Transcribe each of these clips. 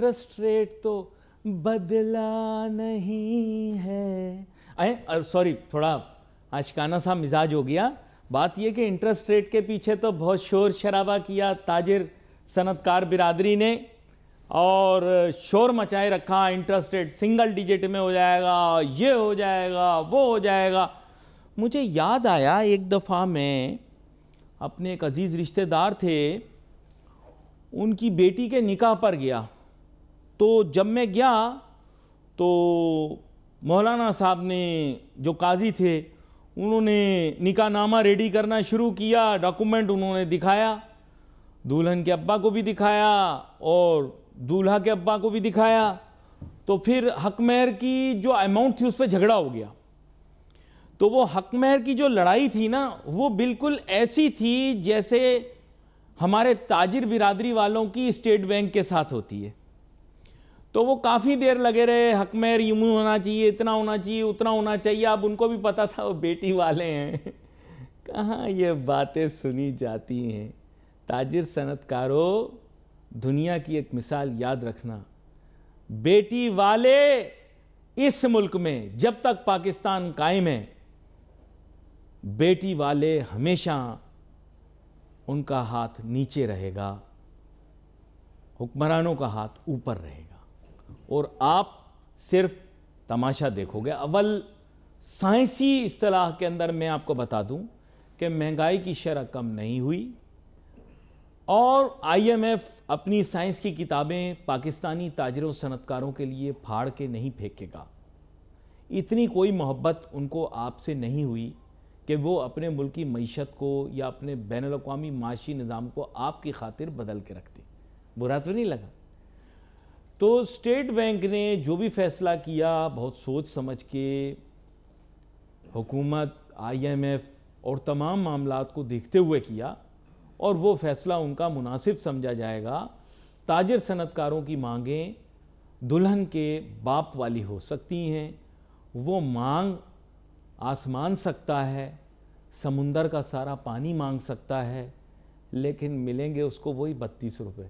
Interest rate तो बदला नहीं है। सॉरी, थोड़ा आशिकाना सा मिजाज हो गया। बात यह कि इंटरेस्ट रेट के पीछे तो बहुत शोर शराबा किया ताजिर सनतकार बिरादरी ने और शोर मचाए रखा, इंटरेस्ट रेट सिंगल डिजिट में हो जाएगा, ये हो जाएगा, वो हो जाएगा। मुझे याद आया एक दफ़ा मैं अपने एक अजीज़ रिश्तेदार थे, उनकी बेटी के निकाह पर गया। तो जब मैं गया तो मौलाना साहब ने, जो काजी थे, उन्होंने निकाहनामा रेडी करना शुरू किया। डॉक्यूमेंट उन्होंने दिखाया, दुल्हन के अब्बा को भी दिखाया और दूल्हा के अब्बा को भी दिखाया। तो फिर हक महर की जो अमाउंट थी उस पर झगड़ा हो गया। तो वो हक महर की जो लड़ाई थी ना, वो बिल्कुल ऐसी थी जैसे हमारे ताजिर बिरादरी वालों की स्टेट बैंक के साथ होती है। तो वो काफ़ी देर लगे रहे, हक महर यूं होना चाहिए, इतना होना चाहिए, उतना होना चाहिए। अब उनको भी पता था वो बेटी वाले हैं, कहाँ ये बातें सुनी जाती हैं। ताजिर सनतकारों, दुनिया की एक मिसाल याद रखना, बेटी वाले इस मुल्क में जब तक पाकिस्तान कायम है, बेटी वाले हमेशा उनका हाथ नीचे रहेगा, हुक्मरानों का हाथ ऊपर रहेगा और आप सिर्फ तमाशा देखोगे। अव्वल साइंसी इस्तिलाह के अंदर मैं आपको बता दूं कि महंगाई की शरह कम नहीं हुई और IMF अपनी साइंस की किताबें पाकिस्तानी ताजिरों सनतकारों के लिए फाड़ के नहीं फेंकेगा। इतनी कोई मोहब्बत उनको आपसे नहीं हुई कि वो अपने मुल्क की मईशत को या अपने बैनुल अक़वामी माशी निज़ाम को आपकी खातिर बदल के रखते। बुरा तो नहीं लगा? तो स्टेट बैंक ने जो भी फैसला किया बहुत सोच समझ के, हुकूमत, IMF और तमाम मामलात को देखते हुए किया और वो फैसला उनका मुनासिब समझा जाएगा। ताजिर सनतकारों की मांगें दुल्हन के बाप वाली हो सकती हैं। वो मांग आसमान सकता है, समुंदर का सारा पानी मांग सकता है, लेकिन मिलेंगे उसको वही 32 रुपये।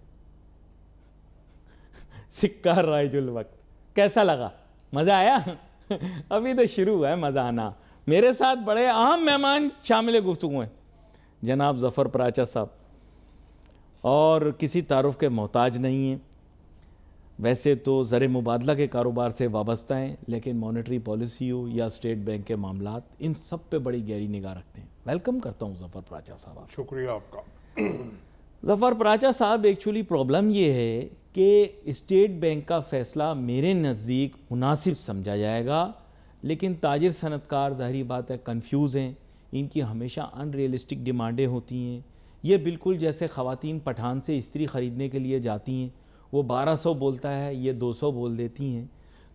सिक्का राइजुल वक्त। कैसा लगा? मज़ा आया? अभी तो शुरू हुआ है मज़ा आना। मेरे साथ बड़े अहम मेहमान शामिल गुफ्तगू हैं, जनाब ज़फ़र पराचा साहब, और किसी तारुफ के मोहताज नहीं हैं। वैसे तो ज़र मुबादला के कारोबार से वाबस्ता हैं, लेकिन मॉनेटरी पॉलिसी हो या स्टेट बैंक के मामलात, इन सब पे बड़ी गहरी निगाह रखते हैं। वेलकम करता हूँ ज़फ़र पराचा साहब। शुक्रिया आपका। ज़फ़र पराचा साहब, एक्चुअली प्रॉब्लम ये है कि स्टेट बैंक का फ़ैसला मेरे नज़दीक मुनासिब समझा जाएगा, लेकिन ताजिर सनतकार ज़ाहिरी बात है कंफ्यूज हैं। इनकी हमेशा अनरियलिस्टिक डिमांडें होती हैं। ये बिल्कुल जैसे ख़वातीन पठान से इस्त्री ख़रीदने के लिए जाती हैं, वो 1200 बोलता है, ये 200 बोल देती हैं।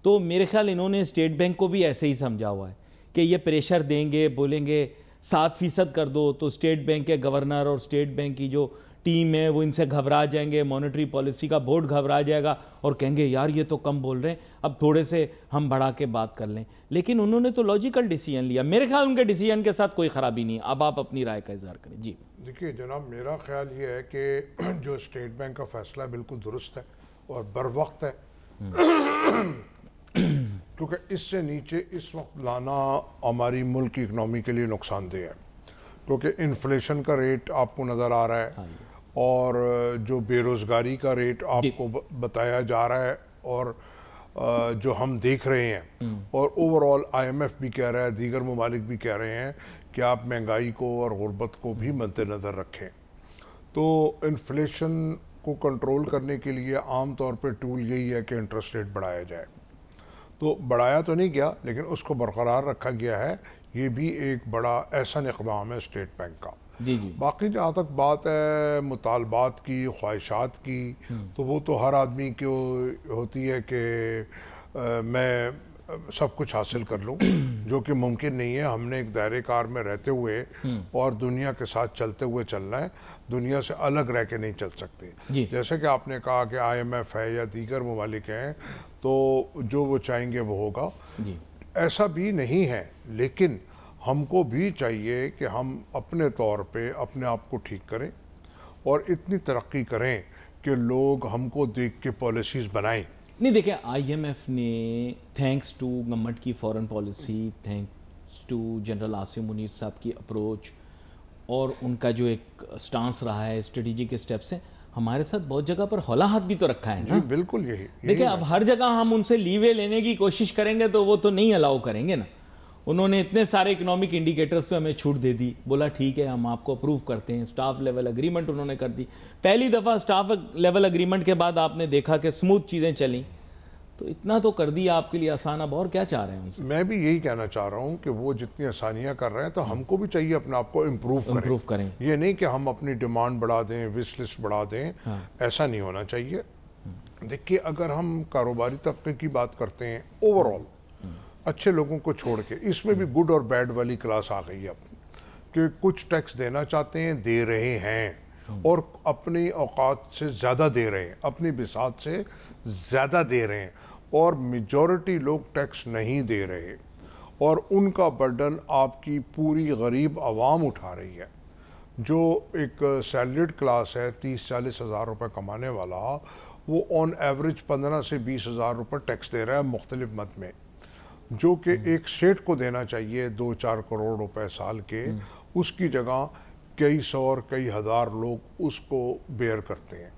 तो मेरे ख्याल इन्होंने स्टेट बैंक को भी ऐसे ही समझा हुआ है कि ये प्रेशर देंगे, बोलेंगे 7% कर दो, तो स्टेट बैंक के गवर्नर और स्टेट बैंक की जो टीम है वो इनसे घबरा जाएंगे, मॉनेटरी पॉलिसी का बोर्ड घबरा जाएगा और कहेंगे यार ये तो कम बोल रहे हैं, अब थोड़े से हम बढ़ा के बात कर लें। लेकिन उन्होंने तो लॉजिकल डिसीजन लिया। मेरे ख्याल उनके डिसीजन के साथ कोई ख़राबी नहीं है। अब आप अपनी राय का इजहार करें। जी देखिए जनाब, मेरा ख्याल ये है कि जो स्टेट बैंक का फैसला बिल्कुल दुरुस्त है और बर वक्त है, क्योंकि इससे नीचे इस वक्त लाना हमारी मुल्क की इकनॉमी के लिए नुकसानदेह है, क्योंकि इन्फ्लेशन का रेट आपको नज़र आ रहा है और जो बेरोज़गारी का रेट आपको बताया जा रहा है और जो हम देख रहे हैं, और ओवरऑल IMF भी कह रहा है, दीगर ममालिक भी कह रहे हैं कि आप महंगाई को और गुर्बत को भी मद्देनज़र रखें। तो इन्फ्लेशन को कंट्रोल करने के लिए आम तौर पर टूल यही है कि इंटरेस्ट रेट बढ़ाया जाए। तो बढ़ाया तो नहीं गया, लेकिन उसको बरकरार रखा गया है। ये भी एक बड़ा एहसन इक़दाम है स्टेट बैंक का। जी जी। बाकी जहाँ तक बात है मुतालबात की, ख्वाहिशात की, तो वो तो हर आदमी को होती है कि मैं सब कुछ हासिल कर लूँ, जो कि मुमकिन नहीं है। हमने एक दायरे कार में रहते हुए और दुनिया के साथ चलते हुए चलना है, दुनिया से अलग रह के नहीं चल सकते। जैसे कि आपने कहा कि IMF है या दीगर ममालिक हैं, तो जो वो चाहेंगे वो होगा। ऐसा भी नहीं है, लेकिन हमको भी चाहिए कि हम अपने तौर पे अपने आप को ठीक करें और इतनी तरक्की करें कि लोग हमको देख के पॉलिसीज़ बनाएं। नहीं देखिए, IMF ने थैंक्स टू गवर्नमेंट की foreign policy, thanks to general Asim Munir साहब की अप्रोच और उनका जो एक स्टांस रहा है, स्ट्रेटेजिक स्टेप्स हैं, हमारे साथ बहुत जगह पर हौला हाथ भी तो रखा है ना। जी बिल्कुल, यही देखिए अब हर जगह हम उनसे लीवे लेने की कोशिश करेंगे तो वो तो नहीं अलाउ करेंगे ना। उन्होंने इतने सारे इकोनॉमिक इंडिकेटर्स पे हमें छूट दे दी, बोला ठीक है हम आपको अप्रूव करते हैं। स्टाफ लेवल एग्रीमेंट उन्होंने कर दी। पहली दफ़ा स्टाफ लेवल एग्रीमेंट के बाद आपने देखा कि स्मूथ चीज़ें चली, तो इतना तो कर दिया आपके लिए आसान। अब और क्या चाह रहे हैं उनसे? मैं भी यही कहना चाह रहा हूँ कि वो जितनी आसानियाँ कर रहे हैं तो हमको भी चाहिए अपने आप को इम्प्रूव करें। ये नहीं कि हम अपनी डिमांड बढ़ा दें, विश लिस्ट बढ़ा दें। हाँ। ऐसा नहीं होना चाहिए। देखिए अगर हम कारोबारी तबके की बात करते हैं ओवरऑल, अच्छे लोगों को छोड़ के, इसमें भी गुड और बैड वाली क्लास आ गई है अब कि कुछ टैक्स देना चाहते हैं, दे रहे हैं और अपनी औकात से ज़्यादा दे रहे हैं, अपनी बिसात से ज़्यादा दे रहे हैं, और मेजॉरिटी लोग टैक्स नहीं दे रहे और उनका बर्डन आपकी पूरी गरीब आवाम उठा रही है। जो एक सैलरीड क्लास है, 30-40 हज़ार रुपये कमाने वाला, वो ऑन एवरेज 15 से 20 हज़ार रुपये टैक्स दे रहा है मुख्तलिफ मद में, जो कि एक स्टेट को देना चाहिए 2-4 करोड़ रुपए साल के, उसकी जगह कई सौ और कई हज़ार लोग उसको बेयर करते हैं।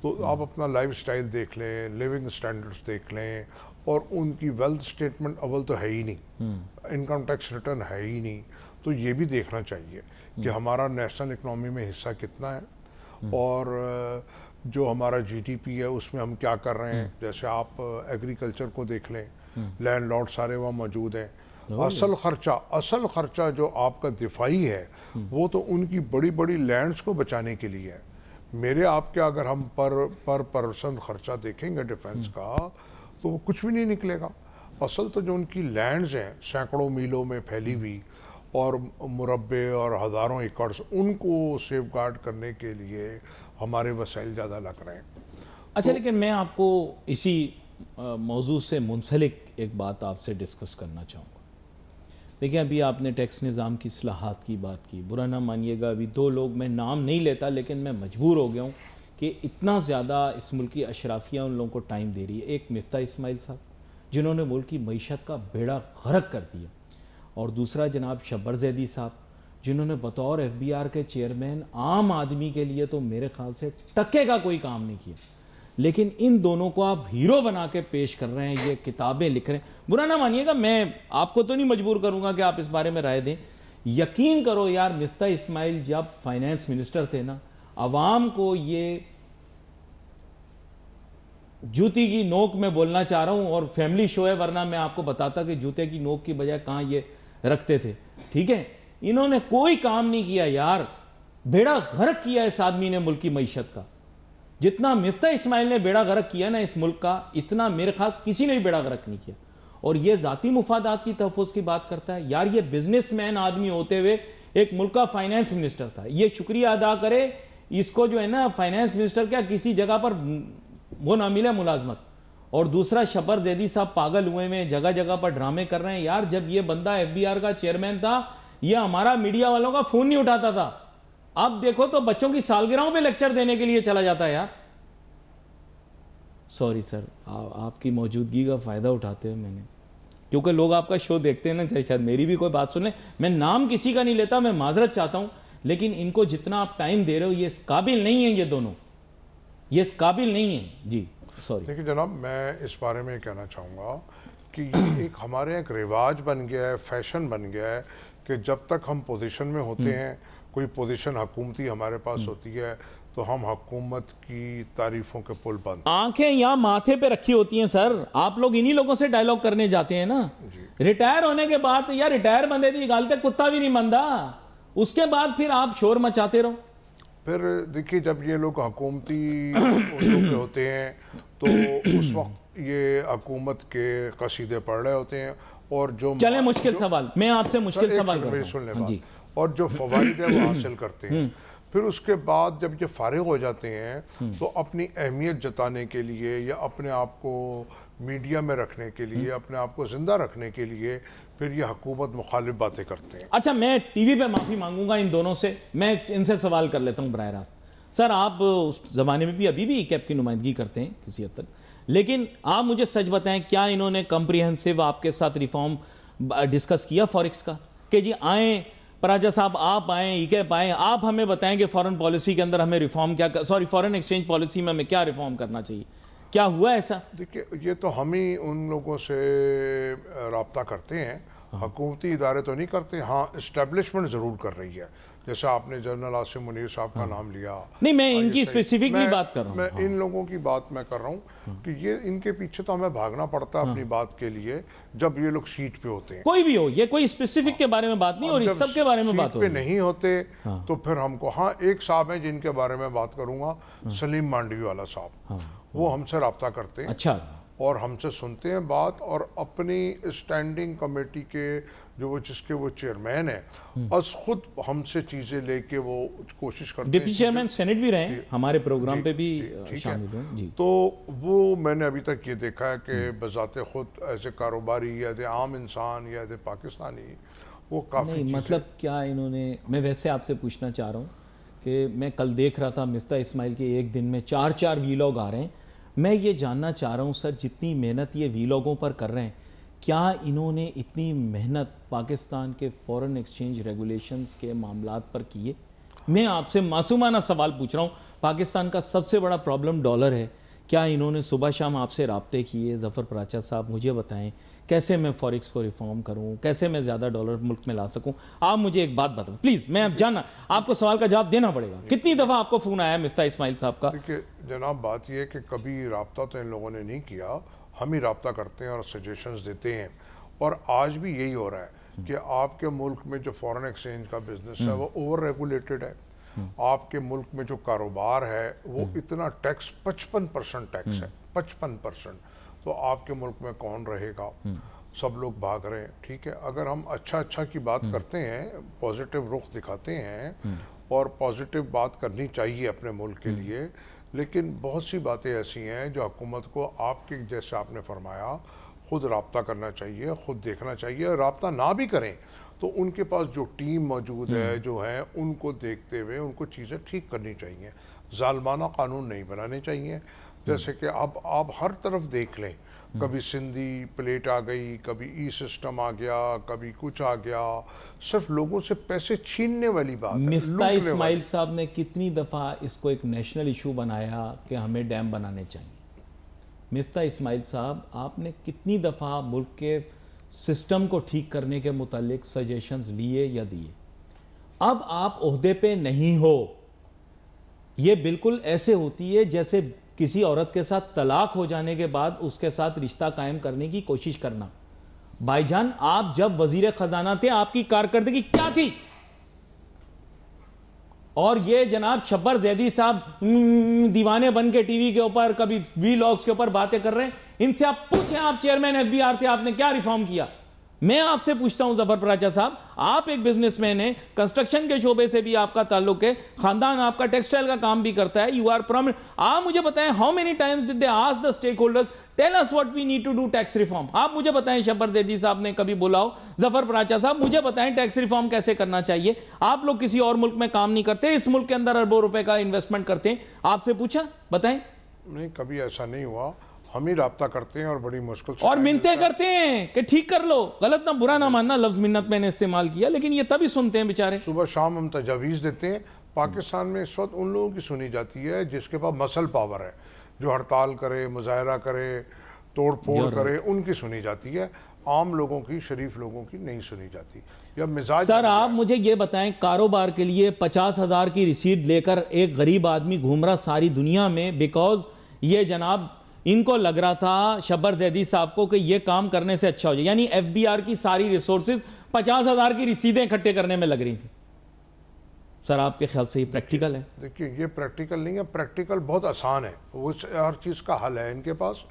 तो आप अपना लाइफ स्टाइल देख लें, लिविंग स्टैंडर्ड्स देख लें, और उनकी वेल्थ स्टेटमेंट अव्वल तो है ही नहीं, इनकम टैक्स रिटर्न है ही नहीं। तो ये भी देखना चाहिए कि हमारा नेशनल इकनॉमी में हिस्सा कितना है और जो हमारा GDP है उसमें हम क्या कर रहे हैं। जैसे आप एग्रीकल्चर को देख लें, लैंडलॉर्ड सारे वहाँ मौजूद हैं। असल खर्चा जो आपका दिफाई है वो तो उनकी बड़ी बड़ी लैंड्स को बचाने के लिए है। मेरे आपके अगर हम पर पर्सन खर्चा देखेंगे डिफेंस का तो वो कुछ भी नहीं निकलेगा। असल तो जो उनकी लैंड्स हैं सैकड़ों मीलों में फैली हुई और मुरब्बे और हज़ारों एकड़, उनको सेफ गार्ड करने के लिए हमारे वसाइल ज़्यादा लग रहे हैं। अच्छा, लेकिन मैं आपको इसी मौजू से मुंसलिक एक बात आपसे डिस्कस करना चाहूँगा। देखिए अभी आपने टैक्स निज़ाम की इस्लाहात की बात की, बुरा ना मानिएगा, अभी 2 लोग, मैं नाम नहीं लेता लेकिन मैं मजबूर हो गया हूँ कि इतना ज़्यादा इस मुल्क की अशराफिया उन लोगों को टाइम दे रही है। एक मिफ्ता इस्माइल साहब जिन्होंने मुल्क की मईशत का बेड़ा गर्क कर दिया, और दूसरा जनाब शब्बर जैदी साहब जिन्होंने बतौर FBR के चेयरमैन आम आदमी के लिए तो मेरे ख्याल से टके का कोई काम नहीं किया, लेकिन इन दोनों को आप हीरो बना के पेश कर रहे हैं, ये किताबें लिख रहे हैं। बुरा ना मानिएगा, मैं आपको तो नहीं मजबूर करूंगा कि आप इस बारे में राय दें। यकीन करो यार, मिफ्ता इस्माइल जब फाइनेंस मिनिस्टर थे ना, अवाम को ये जूती की नोक में बोलना चाह रहा हूं, और फैमिली शो है वरना मैं आपको बताता कि जूते की नोक की बजाय कहां ये रखते थे। ठीक है, इन्होंने कोई काम नहीं किया यार, बेड़ा गर्क किया इस आदमी ने मुल्क की मईशत का। जितना मिफ्ता इस्माइल ने बेड़ा गर्क किया ना इस मुल्क का, इतना मेरे ख्याल किसी ने भी बेड़ा गर्क नहीं किया। और ये जाती मुफादात की तहफ़्फ़ुज़ की बात करता है यार, ये बिजनेसमैन आदमी होते हुए एक मुल्क का फाइनेंस मिनिस्टर था। ये शुक्रिया अदा करे इसको जो है ना, फाइनेंस मिनिस्टर क्या किसी जगह पर वो ना मिले मुलाजमत। और दूसरा शब्बर जैदी साहब पागल हुए में जगह जगह पर ड्रामे कर रहे हैं यार। जब ये बंदा FBR का चेयरमैन था, ये हमारा मीडिया वालों का फोन नहीं उठाता था। अब देखो तो बच्चों की सालगिरहों पे लेक्चर देने के लिए चला जाता है यार। सॉरी सर, आपकी मौजूदगी का फ़ायदा उठाते हुए मैंने, क्योंकि लोग आपका शो देखते हैं ना, चाहे शायद मेरी भी कोई बात सुने। मैं नाम किसी का नहीं लेता, मैं माजरत चाहता हूं, लेकिन इनको जितना आप टाइम दे रहे हो, ये इस काबिल नहीं है, ये दोनों ये इस काबिल नहीं है जी। सॉरी। देखिए जनाब, मैं इस बारे में कहना चाहूँगा कि ये एक हमारे एक रिवाज बन गया है, फैशन बन गया है कि जब तक हम पोजीशन में होते हैं, कोई पोजीशन हुकूमती हमारे पास होती है, तो हम हुकूमत की तारीफों के पुल बंद, आंखें यहाँ माथे पे रखी होती हैं सर। आप लोग इन्हीं लोगों से डायलॉग करने जाते हैं ना। रिटायर होने के बाद तो यार रिटायर बंदे दी गालते कुत्ता भी नहीं बनता, उसके बाद फिर आप शोर मचाते रहो। फिर देखिए जब ये लोग हुकूमती पे होते हैं तो उस वक्त ये हुकूमत के कसीदे पढ़ रहे होते हैं, और जो चले मुश्किल सवाल, मैं आपसे मुश्किल सवाल करता हूं, और जो फवाइद है वो हासिल करते हैं। फिर उसके बाद जब ये फारिग हो जाते हैं तो अपनी अहमियत जताने के लिए या अपने आप को मीडिया में रखने के लिए, अपने आप को जिंदा रखने के लिए फिर ये हुकूमत मुखालिफ बातें करते हैं। अच्छा, मैं टीवी पे माफ़ी मांगूंगा इन दोनों से, मैं इनसे सवाल कर लेता हूँ बराह रास्त। सर आप उस ज़माने में भी अभी भी कैप की नुमाइंदगी करते हैं किसी हद तक, लेकिन आप मुझे सच बताएं, क्या इन्होंने कॉम्प्रिहेंसिव आपके साथ रिफॉर्म डिस्कस किया फॉरेक्स का कि जी आए पराजा साहब, आप आए, ईकेप आए, आप हमें बताएं कि फॉरेन पॉलिसी के अंदर हमें रिफॉर्म क्या, सॉरी फॉरेन एक्सचेंज पॉलिसी में हमें क्या रिफॉर्म करना चाहिए? क्या हुआ ऐसा? देखिए, ये तो हम ही उन लोगों से रब्ता करते हैं, हुकूमती इदारे तो नहीं करते। हाँ, इस्टेब्लिशमेंट ज़रूर कर रही है, जैसे आपने जनरल आसिम मुनीर साहब का नाम लिया। नहीं, मैं इनकी स्पेसिफिकली बात कर रहा हूँ। मैं इन लोगों की बात मैं कर रहा हूँ कि ये इनके पीछे तो हमें भागना पड़ता है अपनी बात के लिए, जब ये लोग सीट पे होते हैं। कोई भी हो, ये कोई स्पेसिफिक के बारे में बात नहीं, और इस सब के बारे में बात हो रही है। नहीं होते तो फिर हमको, हाँ एक साहब हैं जिनके बारे में बात करूंगा, सलीम मांडवी वाला साहब, वो हमसे रब्ता करते हैं। अच्छा। और हमसे सुनते हैं बात, और अपनी स्टैंडिंग कमेटी के जो जिसके वो चेयरमैन है, बस खुद हमसे चीज़ें लेके वो कोशिश करते हैं। डिप्टी चेयरमैन सेनेट भी रहे हैं, हमारे प्रोग्राम पे भी शामिल हुए। तो वो मैंने अभी तक ये देखा है कि बजाते खुद ऐसे कारोबारी या आम इंसान या पाकिस्तानी वो काफ़ी मतलब क्या इन्होंने, मैं वैसे आपसे पूछना चाह रहा हूँ कि मैं कल देख रहा था मिफ्ता इस्माइल के एक दिन में 4-4 वीलॉग आ रहे हैं। मैं ये जानना चाह रहा हूँ सर, जितनी मेहनत ये वीलॉगों पर कर रहे हैं, क्या इन्होंने इतनी मेहनत पाकिस्तान के फॉरेन एक्सचेंज रेगुलेशंस के मामलात पर किए? मैं आपसे मासूमाना सवाल पूछ रहा हूँ। पाकिस्तान का सबसे बड़ा प्रॉब्लम डॉलर है। क्या इन्होंने सुबह शाम आपसे राब्ते किए? ज़फ़र पराचा साहब मुझे बताएं, कैसे मैं फॉरेक्स को रिफॉर्म करूं, कैसे मैं ज़्यादा डॉलर मुल्क में ला सकूं? आप मुझे एक बात बताओ प्लीज़, मैं अब जानना, आपको सवाल का जवाब देना पड़ेगा। कितनी दफ़ा आपको फ़ोन आया मिफ्ता इस्माइल साहब का? देखिए जनाब, बात यह है कि कभी रब्ता तो इन लोगों ने नहीं किया, हम ही रब्ता करते हैं और सजेशंस देते हैं। और आज भी यही हो रहा है कि आपके मुल्क में जो फॉरेन एक्सचेंज का बिजनेस है वो ओवर रेगुलेटेड है। आपके मुल्क में जो कारोबार है वो इतना टैक्स 55% टैक्स है, 55%। तो आपके मुल्क में कौन रहेगा? सब लोग भाग रहे हैं। ठीक है, अगर हम अच्छा की बात करते हैं, पॉजिटिव रुख दिखाते हैं, और पॉजिटिव बात करनी चाहिए अपने मुल्क के लिए, लेकिन बहुत सी बातें ऐसी हैं जो हुकूमत को आपके जैसे आपने फरमाया खुद रब्ता करना चाहिए, खुद देखना चाहिए। रब्ता ना भी करें तो उनके पास जो टीम मौजूद है, जो है, उनको देखते हुए उनको चीज़ें ठीक करनी चाहिए। जालमाना कानून नहीं बनाने चाहिए। जैसे कि अब आप हर तरफ देख लें, कभी सिंधी प्लेट आ गई, कभी ई सिस्टम आ गया, कभी कुछ आ गया, सिर्फ लोगों से पैसे छीनने वाली बात है। मिफ्ता इस्माइल साहब ने कितनी दफ़ा इसको एक नेशनल इशू बनाया कि हमें डैम बनाने चाहिए? मिफ्ता इस्माइल साहब, आपने कितनी दफ़ा मुल्क के सिस्टम को ठीक करने के मुतालिक सजेशंस लिए या दिए? अब आप ओहदे पे नहीं हो। ये बिल्कुल ऐसे होती है जैसे किसी औरत के साथ तलाक हो जाने के बाद उसके साथ रिश्ता कायम करने की कोशिश करना। भाईजान, आप जब वजीर खजाना थे, आपकी कारकर्दगी क्या थी? और ये जनाब शब्बर जैदी साहब दीवाने बन के टीवी के ऊपर, कभी वीलॉग्स के ऊपर बातें कर रहे हैं। इनसे आप पूछें, आप चेयरमैन एफबीआर थे, आपने क्या रिफॉर्म किया? मैं आपसे पूछता हूं ज़फ़र पराचा साहब, आप एक बिजनेसमैन हैं, कंस्ट्रक्शन के शोबे से भी आपका ताल्लुक है, खानदान आपका टेक्सटाइल का काम भी करता है, यू आर प्रोमिनेंट। आप मुझे बताएं, how many times did they ask the stakeholders, tell us what we need to do tax reform? आप मुझे बताएं, शब्बर जैदी साहब ने कभी बोला हो, ज़फ़र पराचा साहब मुझे बताएं टैक्स रिफॉर्म कैसे करना चाहिए? आप लोग किसी और मुल्क में काम नहीं करते, इस मुल्क के अंदर अरबों रुपए का इन्वेस्टमेंट करते हैं, आपसे पूछा? बताएं। नहीं, कभी ऐसा नहीं हुआ। हम ही राब्ता करते हैं और बड़ी मुश्किल से, और मिन्नतें करते हैं कि ठीक कर लो। गलत ना, बुरा ना मानना, लफ्ज मिन्नत मैंने इस्तेमाल किया, लेकिन ये तभी सुनते हैं बेचारे। सुबह शाम हम तजावीज़ देते हैं। पाकिस्तान में इस वक्त उन लोगों की सुनी जाती है जिसके पास मसल पावर है, जो हड़ताल करे, मुजाहरा करे, तोड़ फोड़ करे, उनकी सुनी जाती है। आम लोगों की, शरीफ लोगों की नहीं सुनी जाती। या मिजाज। सर आप मुझे ये बताएं, कारोबार के लिए 50,000 की रिसीट लेकर एक गरीब आदमी घूम रहा सारी दुनिया में, बिकॉज ये जनाब इनको लग रहा था शब्बर जैदी साहब को कि ये काम करने से अच्छा हो जाए, यानी एफबीआर की सारी रिसोर्सेज 50,000 की रसीदें इकट्ठे करने में लग रही थी। सर आपके ख्याल से ये प्रैक्टिकल है? देखिए, ये प्रैक्टिकल नहीं है। प्रैक्टिकल बहुत आसान है, वो हर चीज़ का हल है इनके पास,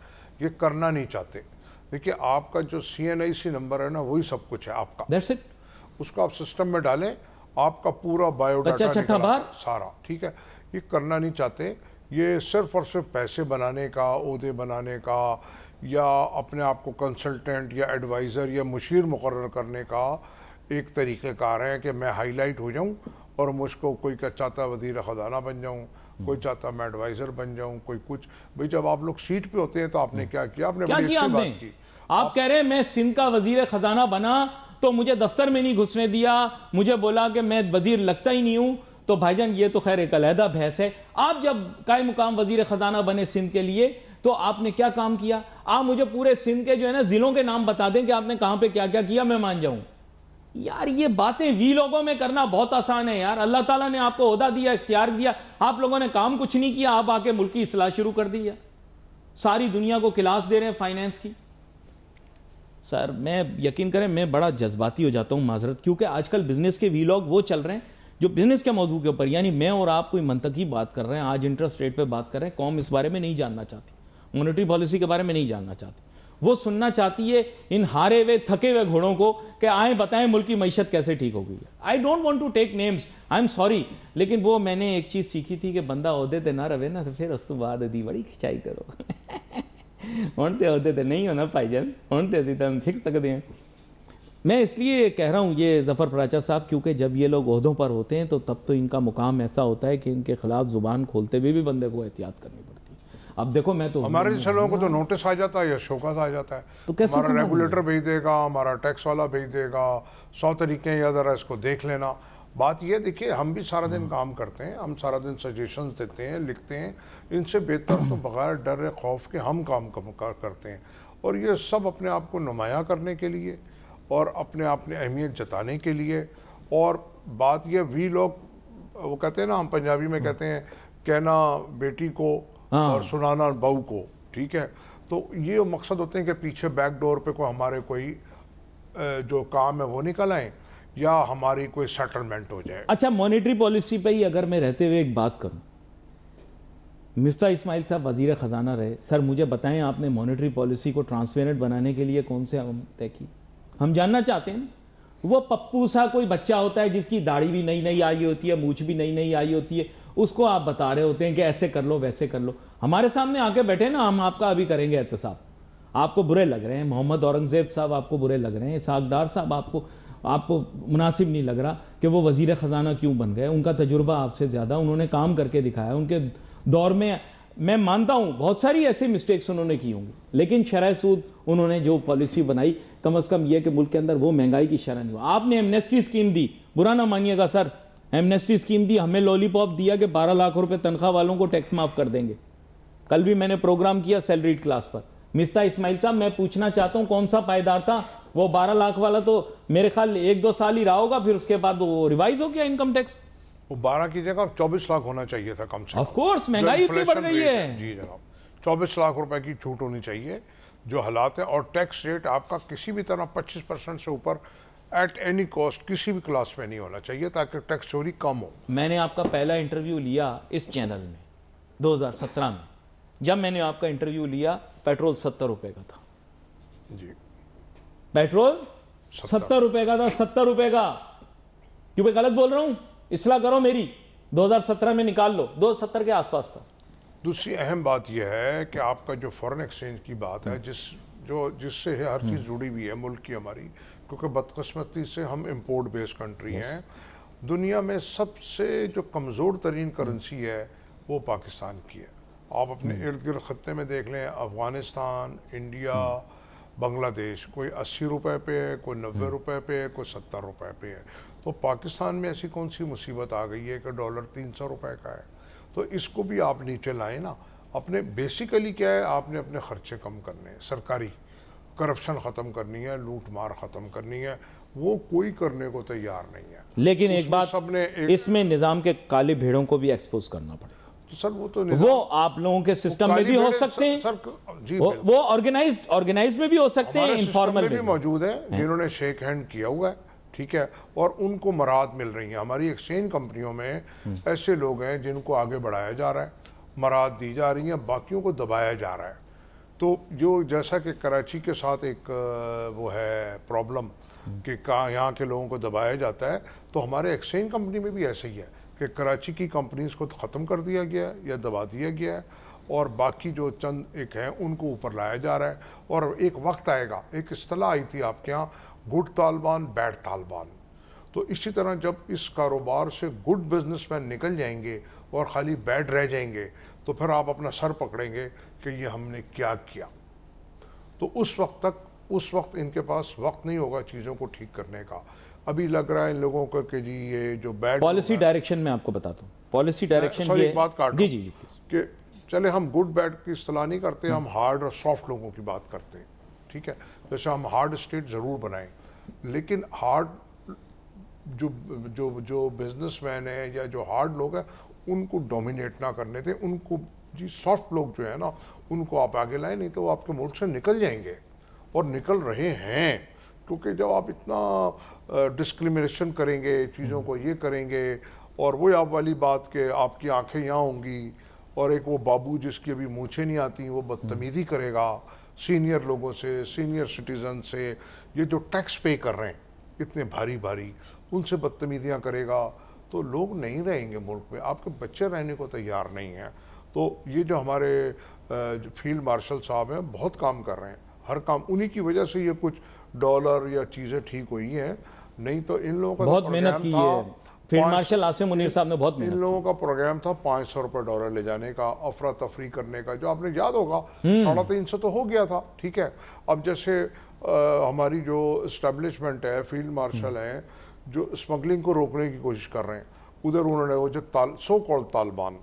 ये करना नहीं चाहते। देखिए, आपका जो CNIC नंबर है ना, वही सब कुछ है आपका। That's it. उसको आप सिस्टम में डालें, आपका पूरा बायोडाटा सारा ठीक है। ये करना नहीं चाहते। ये सिर्फ और सिर्फ पैसे बनाने का, ओहदे बनाने का, या अपने आप को कंसल्टेंट या एडवाइज़र या मुशीर मुकर्रर करने का एक तरीक़ेकार है कि मैं हाईलाइट हो जाऊं और मुझको कोई क्या चाहता वज़ीर ख़जाना बन जाऊँ, कोई चाहता मैं एडवाइज़र बन जाऊँ, कोई कुछ। भाई जब आप लोग सीट पे होते हैं तो आपने क्या किया? आपने बड़ी अच्छी बात की। आप कह रहे हैं मैं सिंध का वजीर खजाना बना तो मुझे दफ्तर में नहीं घुसने दिया, मुझे बोला कि मैं वजीर लगता ही नहीं हूं। तो भाईजान ये तो खैर एक अलहदा बहस है। आप जब कायम मुकाम वजीर खजाना बने सिंध के लिए तो आपने क्या काम किया? आप मुझे पूरे सिंध के जो है ना जिलों के नाम बता दें कि आपने कहां पे क्या क्या किया, मैं मान जाऊं। यार ये बातें वी लोगों में करना बहुत आसान है यार। अल्लाह ताला ने आपको ओहदा दिया, इख्तियार दिया, आप लोगों ने काम कुछ नहीं किया, आप आके मुल्क की इस्लाह शुरू कर दी है, सारी दुनिया को क्लास दे रहे हैं फाइनेंस की। सर मैं यकीन करें मैं बड़ा जज्बाती हो जाता हूं, माजरत, क्योंकि आजकल बिजनेस के वीलॉग वो चल रहे हैं जो बिजनेस के मौजू के ऊपर, यानी मैं और आप कोई मंतकी बात कर रहे हैं, आज इंटरेस्ट रेट पे बात कर रहे हैं, कौम इस बारे में नहीं जानना चाहती, मॉनेटरी पॉलिसी के बारे में नहीं जानना चाहती। वो सुनना चाहती है इन हारे हुए थके हुए घोड़ों को कि आए बताएं मुल्क की मईशत कैसे ठीक हो गई है। I don't want to take names, I am sorry, लेकिन वो मैंने एक चीज़ सीखी थी कि बंदा ओहदे ते ना रवे ना तो फिर उस तो बाद दी बड़ी खिंचाई करो ਹੁਣ ਤੇ ਉਹਦੇ ਤੇ नहीं होना भाईजान, ਹੁਣ ਤੇ ਅਸੀਂ ਤਾਂ सीख सकते हैं। मैं इसलिए कह रहा हूँ ये ज़फ़र पराचा साहब, क्योंकि जब ये लोग ओहदों पर होते हैं तो तब तो इनका मुकाम ऐसा होता है कि इनके खिलाफ ज़ुबान खोलते हुए भी बंदे को एहतियात करनी पड़ती है। अब देखो मैं तो हमारे जैसे लोगों को तो नोटिस आ जाता है या शोकत आ जाता है, तो कैसे हमारा रेगुलेटर भेज देगा, हमारा टैक्स वाला भेज देगा, 100 तरीके हैं, या ज़रा इसको देख लेना। बात ये देखिए, हम भी सारा दिन काम करते हैं, हम सारा दिन सजेशंस देते हैं, लिखते हैं, इनसे बेहतर तो बग़ैर डर खौफ के हम काम करते हैं। और ये सब अपने आप को नुमाया करने के लिए और अपने आप में अहमियत जताने के लिए। और बात ये वी लोग, वो कहते हैं ना, हम पंजाबी में कहते हैं कहना बेटी को और सुनाना बहू को, ठीक है। तो ये मकसद होते हैं कि पीछे बैक डोर पे कोई हमारे कोई जो काम है वो निकल आए या हमारी कोई सेटलमेंट हो जाए। अच्छा, मॉनेटरी पॉलिसी पे ही अगर मैं रहते हुए एक बात करूं, मिफ्ता इस्माइल साहब वजीर ख़जाना रहे, सर मुझे बताएं आपने मॉनेटरी पॉलिसी को ट्रांसपेरेंट बनाने के लिए कौन से हम तय की? हम जानना चाहते हैं। वो पप्पू सा कोई बच्चा होता है जिसकी दाढ़ी भी नई नई आई होती है, मूछ भी नई नई आई होती है, उसको आप बता रहे होते हैं कि ऐसे कर लो वैसे कर लो। हमारे सामने आके बैठे ना, हम आपका अभी करेंगे एहतसाब, आपको बुरे लग रहे हैं, मोहम्मद औरंगजेब साहब आपको बुरे लग रहे हैं, इसहाक डार साहब आपको मुनासिब नहीं लग रहा कि वो वजीर ख़जाना क्यों बन गए। उनका तजुर्बा आपसे ज़्यादा, उन्होंने काम करके दिखाया, उनके दौर में मैं मानता हूँ बहुत सारी ऐसी मिस्टेक्स उन्होंने की होंगी, लेकिन शरह सूद उन्होंने जो पॉलिसी बनाई, कम से कम यह कि मुल्क के अंदर वो महंगाई की शरह नहीं हुआ। आपने एमनेस्टी स्कीम दी, बुरा ना मानिएगा सर, एमनेस्टी स्कीम दी, हमें लॉलीपॉप दिया कि 12 लाख रुपए तनख्वाह वालों को टैक्स माफ़ कर देंगे। कल भी मैंने प्रोग्राम किया सैलरीड क्लास पर। मिफ्ता इस्माइल साहब, मैं पूछना चाहता हूँ कौन सा पायदार था? वो 12 लाख वाला तो मेरे ख्याल 1-2 साल ही रहा होगा, फिर उसके बाद वो रिवाइज हो गया इनकम टैक्स। वो 12 की जगह 24 लाख होना चाहिए था कम से कम। ऑफ कोर्स महंगाई इतनी बढ़ गई है। जी जनाब, 24 लाख रुपए की छूट होनी चाहिए जो हालात है। और टैक्स रेट आपका किसी भी तरह 25% से ऊपर एट एनी कॉस्ट किसी भी क्लास में नहीं होना चाहिए, ताकि टैक्स चोरी कम हो। मैंने आपका पहला इंटरव्यू लिया इस चैनल में 2017 में। जब मैंने आपका इंटरव्यू लिया पेट्रोल 70 रुपए का था जी, पेट्रोल 70 रुपए का था, 70 रुपए का। क्यों मैं गलत बोल रहा हूं? इसलाह करो मेरी, 2017 में निकाल लो, 270 के आसपास था। दूसरी अहम बात यह है कि आपका जो फॉरेन एक्सचेंज की बात है, जिससे हर चीज़ जुड़ी हुई है मुल्क की हमारी, क्योंकि बदकिस्मती से हम इम्पोर्ट बेस्ड कंट्री हैं। दुनिया में सबसे जो कमज़ोर तरीन करेंसी है वो पाकिस्तान की है। आप अपने इर्द गिर्द खत्ते में देख लें, अफ़गानिस्तान, इंडिया, बांग्लादेश, कोई 80 रुपए पे है, कोई 90 रुपए पे है, कोई 70 रुपए पे है। तो पाकिस्तान में ऐसी कौन सी मुसीबत आ गई है कि डॉलर 300 रुपए का है? तो इसको भी आप नीचे लाएं ना। अपने बेसिकली क्या है, आपने अपने खर्चे कम करने हैं, सरकारी करप्शन ख़त्म करनी है, लूट मार ख़त्म करनी है, वो कोई करने को तैयार नहीं है। लेकिन एक बात, इसमें निज़ाम के काले भेड़ों को भी एक्सपोज करना पड़ेगा। तो सर वो आप लोगों के सिस्टम में भी हो सकते हैं सर, जी वो ऑर्गेनाइज्ड में भी हो सकते हैं, इनफॉर्मल में भी मौजूद है, जिन्होंने शेक हैंड किया हुआ है, ठीक है, और उनको मराद मिल रही है। हमारी एक्सचेंज कंपनियों में ऐसे लोग हैं जिनको आगे बढ़ाया जा रहा है, मराद दी जा रही हैं, बाकियों को दबाया जा रहा है। तो जो जैसा कि कराची के साथ एक वो है प्रॉब्लम कि कहाँ यहाँ के लोगों को दबाया जाता है, तो हमारे एक्सचेंज कंपनी में भी ऐसे ही है कि कराची की कंपनीज को ख़त्म कर दिया गया है या दबा दिया गया है, और बाकी जो चंद एक हैं उनको ऊपर लाया जा रहा है। और एक वक्त आएगा, एक इस्तिलाह आई थी आपके यहाँ, गुड तालिबान बैड तालिबान, तो इसी तरह जब इस कारोबार से गुड बिजनेसमैन निकल जाएंगे और ख़ाली बैड रह जाएंगे तो फिर आप अपना सर पकड़ेंगे कि ये हमने क्या किया। तो उस वक्त इनके पास वक्त नहीं होगा चीज़ों को ठीक करने का। अभी लग रहा है इन लोगों को कि जी ये जो बैड पॉलिसी डायरेक्शन में आपको बताता हूँ, पॉलिसी डायरेक्शन सॉरी एक बात काट जी जी जी कि चले हम गुड बैड की इस्तेलाह नहीं करते, हम हार्ड और सॉफ्ट लोगों की बात करते हैं, ठीक है। जैसे हम हार्ड स्टेट ज़रूर बनाएं, लेकिन हार्ड जो जो जो बिजनेसमैन है या जो हार्ड लोग हैं उनको डोमिनेट ना करने दें, उनको जी सॉफ्ट लोग जो है ना उनको आप आगे लाएं, नहीं तो वो आपके मुल्क से निकल जाएंगे और निकल रहे हैं। क्योंकि जब आप इतना डिस्क्रिमिनेशन करेंगे, चीज़ों को ये करेंगे, और वही आप वाली बात कि आपकी आंखें यहाँ होंगी और एक वो बाबू जिसकी अभी मूछें नहीं आती वो बदतमीज़ी करेगा सीनियर लोगों से, सीनियर सिटीज़न से, ये जो टैक्स पे कर रहे हैं इतने भारी भारी, उनसे बदतमीज़ियाँ करेगा, तो लोग नहीं रहेंगे मुल्क में, आपके बच्चे रहने को तैयार नहीं हैं। तो ये जो हमारे फील्ड मार्शल साहब हैं बहुत काम कर रहे हैं, हर काम उन्हीं की वजह से ये कुछ डॉलर या चीज़ें ठीक हुई हैं, नहीं तो इन लोगों का बहुत मेहनत की है फील्ड मार्शल आसिम मुनीर साहब ने, बहुत इन लोगों का प्रोग्राम था 500 रुपये डॉलर ले जाने का, अफरा तफरी करने का, जो आपने याद होगा 350 तो हो गया था, ठीक है। अब जैसे हमारी जो इस्टेब्लिशमेंट है, फील्ड मार्शल हैं जो स्मगलिंग को रोकने की कोशिश कर रहे हैं, उधर उन्होंने वो जो सो कॉल्ड तालिबान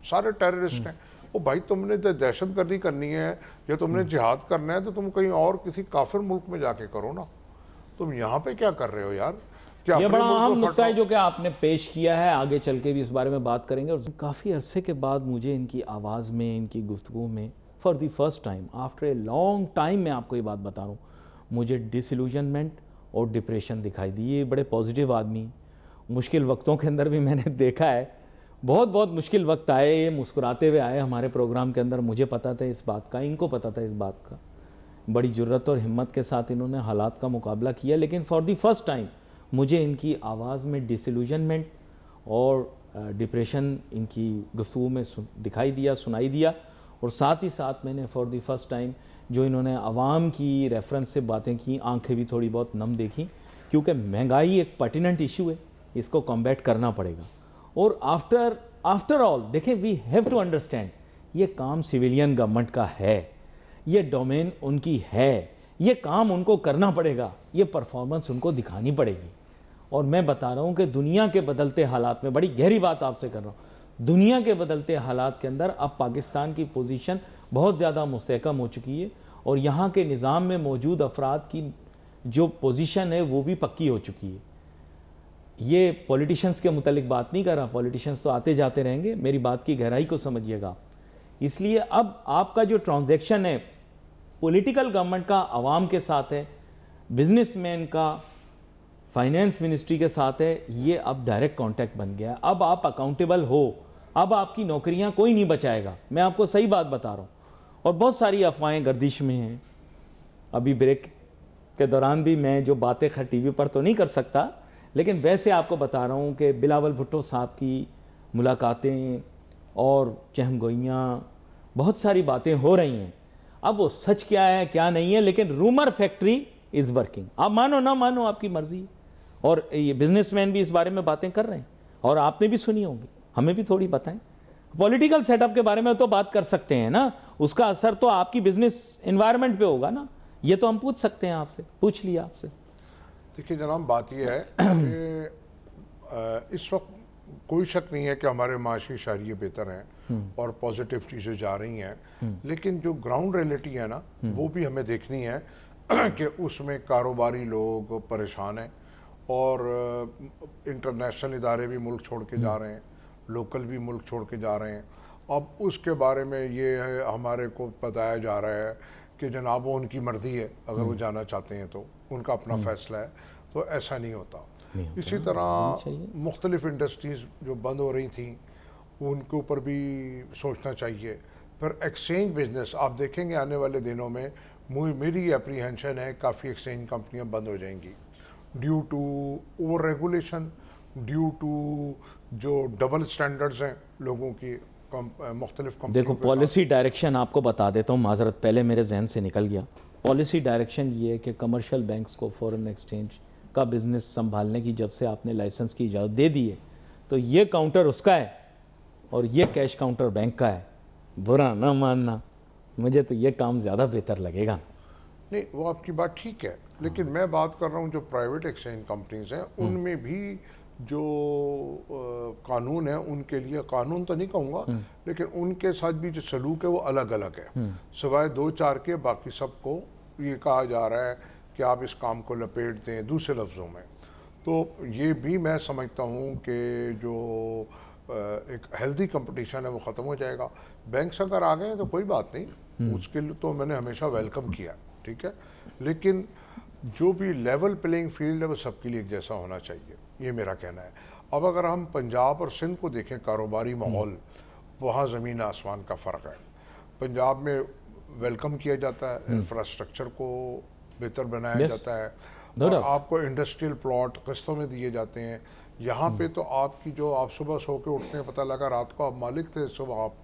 सारे टेररिस्ट हैं, वो भाई तुमने जो दहशतगर्दी करनी है या तुमने जिहाद करना है तो तुम कहीं और किसी काफिर मुल्क में जाके करो ना, तुम यहाँ पे क्या कर रहे हो यार। क्या ये बड़ा अहम मुद्दा है जो कि आपने पेश किया है, आगे चल के भी इस बारे में बात करेंगे। और काफ़ी अरसे के बाद मुझे इनकी आवाज़ में, इनकी गुफ्तगू में for the first time after a long time मैं आपको ये बात बता रहा हूँ, मुझे डिसइल्यूजनमेंट और डिप्रेशन दिखाई दी। ये बड़े पॉजिटिव आदमी, मुश्किल वक्तों के अंदर भी मैंने देखा है, बहुत मुश्किल वक्त आए, ये मुस्कुराते हुए आए हमारे प्रोग्राम के अंदर। मुझे पता था इस बात का, इनको पता था इस बात का, बड़ी जुर्रत और हिम्मत के साथ इन्होंने हालात का मुकाबला किया। लेकिन फॉर द फर्स्ट टाइम मुझे इनकी आवाज़ में डिसइल्यूजनमेंट और डिप्रेशन इनकी गुफ्तगू में दिखाई दिया, सुनाई दिया। और साथ ही साथ मैंने फॉर द फर्स्ट टाइम जो इन्होंने आवाम की रेफरेंस से बातें की, आंखें भी थोड़ी बहुत नम देखी, क्योंकि महंगाई एक पर्टिनेंट इशू है, इसको कॉम्बैट करना पड़ेगा। और आफ्टर ऑल देखें, वी हैव टू अंडरस्टैंड, ये काम सिविलियन गवर्नमेंट का है, ये डोमेन उनकी है, ये काम उनको करना पड़ेगा, ये परफॉर्मेंस उनको दिखानी पड़ेगी। और मैं बता रहा हूँ कि दुनिया के बदलते हालात में, बड़ी गहरी बात आपसे कर रहा हूँ, दुनिया के बदलते हालात के अंदर अब पाकिस्तान की पोजीशन बहुत ज़्यादा मुस्तहकम हो चुकी है और यहाँ के निज़ाम में मौजूद अफराद की जो पोजीशन है वो भी पक्की हो चुकी है। ये पॉलिटिशियंस के मुतालिक बात नहीं कर रहा, पॉलिटिशियंस तो आते जाते रहेंगे, मेरी बात की गहराई को समझिएगा। इसलिए अब आपका जो ट्रांजैक्शन है पॉलिटिकल गवर्नमेंट का आवाम के साथ है, बिजनेसमैन का फाइनेंस मिनिस्ट्री के साथ है, ये अब डायरेक्ट कांटेक्ट बन गया। अब आप अकाउंटेबल हो, अब आपकी नौकरियां कोई नहीं बचाएगा, मैं आपको सही बात बता रहा हूँ। और बहुत सारी अफवाहें गर्दिश में हैं, अभी ब्रेक के दौरान भी मैं जो बातें खैर टीवी पर तो नहीं कर सकता, लेकिन वैसे आपको बता रहा हूँ कि बिलावल भुट्टो साहब की मुलाकातें और चहमगोइयाँ, बहुत सारी बातें हो रही हैं। अब वो सच क्या है क्या नहीं है, लेकिन रूमर फैक्ट्री इज़ वर्किंग। आप मानो ना मानो आपकी मर्जी है। और ये बिजनेसमैन भी इस बारे में बातें कर रहे हैं और आपने भी सुनी होंगी, हमें भी थोड़ी बताएं। पॉलिटिकल सेटअप के बारे में तो बात कर सकते हैं ना, उसका असर तो आपकी बिजनेस एनवायरनमेंट पे होगा ना, ये तो हम पूछ सकते हैं आपसे, पूछ लिया आपसे। देखिए जनाब, बात यह है कि इस वक्त कोई शक नहीं है कि हमारे माशी शहरिये बेहतर हैं और पॉजिटिव चीज़ें जा रही हैं, लेकिन जो ग्राउंड रियलिटी है ना वो भी हमें देखनी है कि उसमें कारोबारी लोग परेशान हैं और इंटरनेशनल इदारे भी मुल्क छोड़ के जा रहे हैं, लोकल भी मुल्क छोड़ के जा रहे हैं। अब उसके बारे में ये हमारे को बताया जा रहा है कि जनाब वो उनकी मर्ज़ी है, अगर वो जाना चाहते हैं तो उनका अपना फ़ैसला है, तो ऐसा नहीं होता। इसी तरह मुख्तलिफ़ इंडस्ट्रीज़ जो बंद हो रही थी उनके ऊपर भी सोचना चाहिए। फिर एक्सचेंज बिजनेस आप देखेंगे आने वाले दिनों में, मेरी एप्रीहेंशन है काफ़ी एक्सचेंज कंपनियां बंद हो जाएंगी due to over regulation, due to जो डबल स्टैंडर्ड्स हैं लोगों की मुख्तलिफ कंपनियों। देखो पॉलिसी डायरेक्शन आपको बता देता हूँ, माजरत पहले मेरे जहन से निकल गया। पॉलिसी डायरेक्शन ये है कि कमर्शियल बैंक्स को फॉरेन एक्सचेंज का बिज़नेस संभालने की जब से आपने लाइसेंस की इजाज़त दे दी है, तो ये काउंटर उसका है और ये कैश काउंटर बैंक का है। बुरा ना मानना, मुझे तो ये काम ज़्यादा बेहतर लगेगा। नहीं, वो आपकी बात ठीक है, लेकिन मैं बात कर रहा हूँ जो प्राइवेट एक्सचेंज कंपनीज हैं उनमें भी जो कानून है, उनके लिए कानून तो नहीं कहूँगा, लेकिन उनके साथ भी जो सलूक है वो अलग अलग है। सिवाय 2-4 के बाकी सबको ये कहा जा रहा है कि आप इस काम को लपेट दें। दूसरे लफ्ज़ों में तो ये भी मैं समझता हूँ कि जो एक हेल्दी कंपटीशन है वो ख़त्म हो जाएगा। बैंक्स अगर आ गए हैं तो कोई बात नहीं, उसके लिए तो मैंने हमेशा वेलकम किया, ठीक है, लेकिन जो भी लेवल प्लेइंग फील्ड है वो सबके लिए एक जैसा होना चाहिए, ये मेरा कहना है। अब अगर हम पंजाब और सिंध को देखें, कारोबारी माहौल, वहाँ ज़मीन आसमान का फ़र्क है। पंजाब में वेलकम किया जाता है, इंफ्रास्ट्रक्चर को बेहतर बनाया जाता है और आपको इंडस्ट्रियल प्लॉट किस्तों में दिए जाते हैं। यहाँ पे तो आपकी जो आप सुबह सो के उठते हैं, पता लगा रात को आप मालिक थे, सुबह आप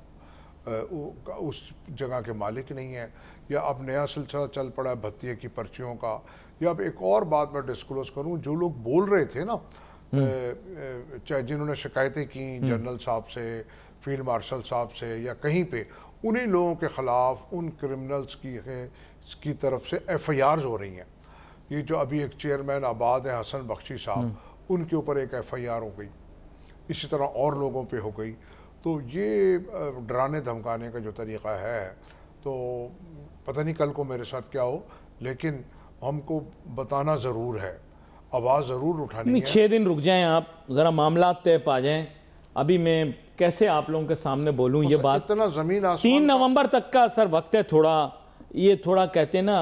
उस जगह के मालिक नहीं है, या अब नया सिलसिला चल पड़ा है भत्तिये की पर्चियों का। या अब एक और बात मैं डिस्क्लोज करूं, जो लोग बोल रहे थे ना, चाहे जिन्होंने शिकायतें की जनरल साहब से, फील्ड मार्शल साहब से या कहीं पे, उन्हीं लोगों के ख़िलाफ़ उन क्रिमिनल्स की तरफ से FIRs हो रही हैं। ये जो अभी एक चेयरमैन आबाद है हसन बख्शी साहब, उनके ऊपर एक FIR हो गई, इसी तरह और लोगों पे हो गई। तो ये डराने धमकाने का जो तरीक़ा है, तो पता नहीं कल को मेरे साथ क्या हो, लेकिन हमको बताना ज़रूर है, आवाज़ ज़रूर उठानी है। 6 दिन रुक जाएं आप, ज़रा मामला तय पा जाएं। अभी मैं कैसे आप लोगों के सामने बोलूं ये बात। इतना ज़मीन आसमान 3 नवंबर तक का सर वक्त है। थोड़ा ये थोड़ा कहते हैं ना,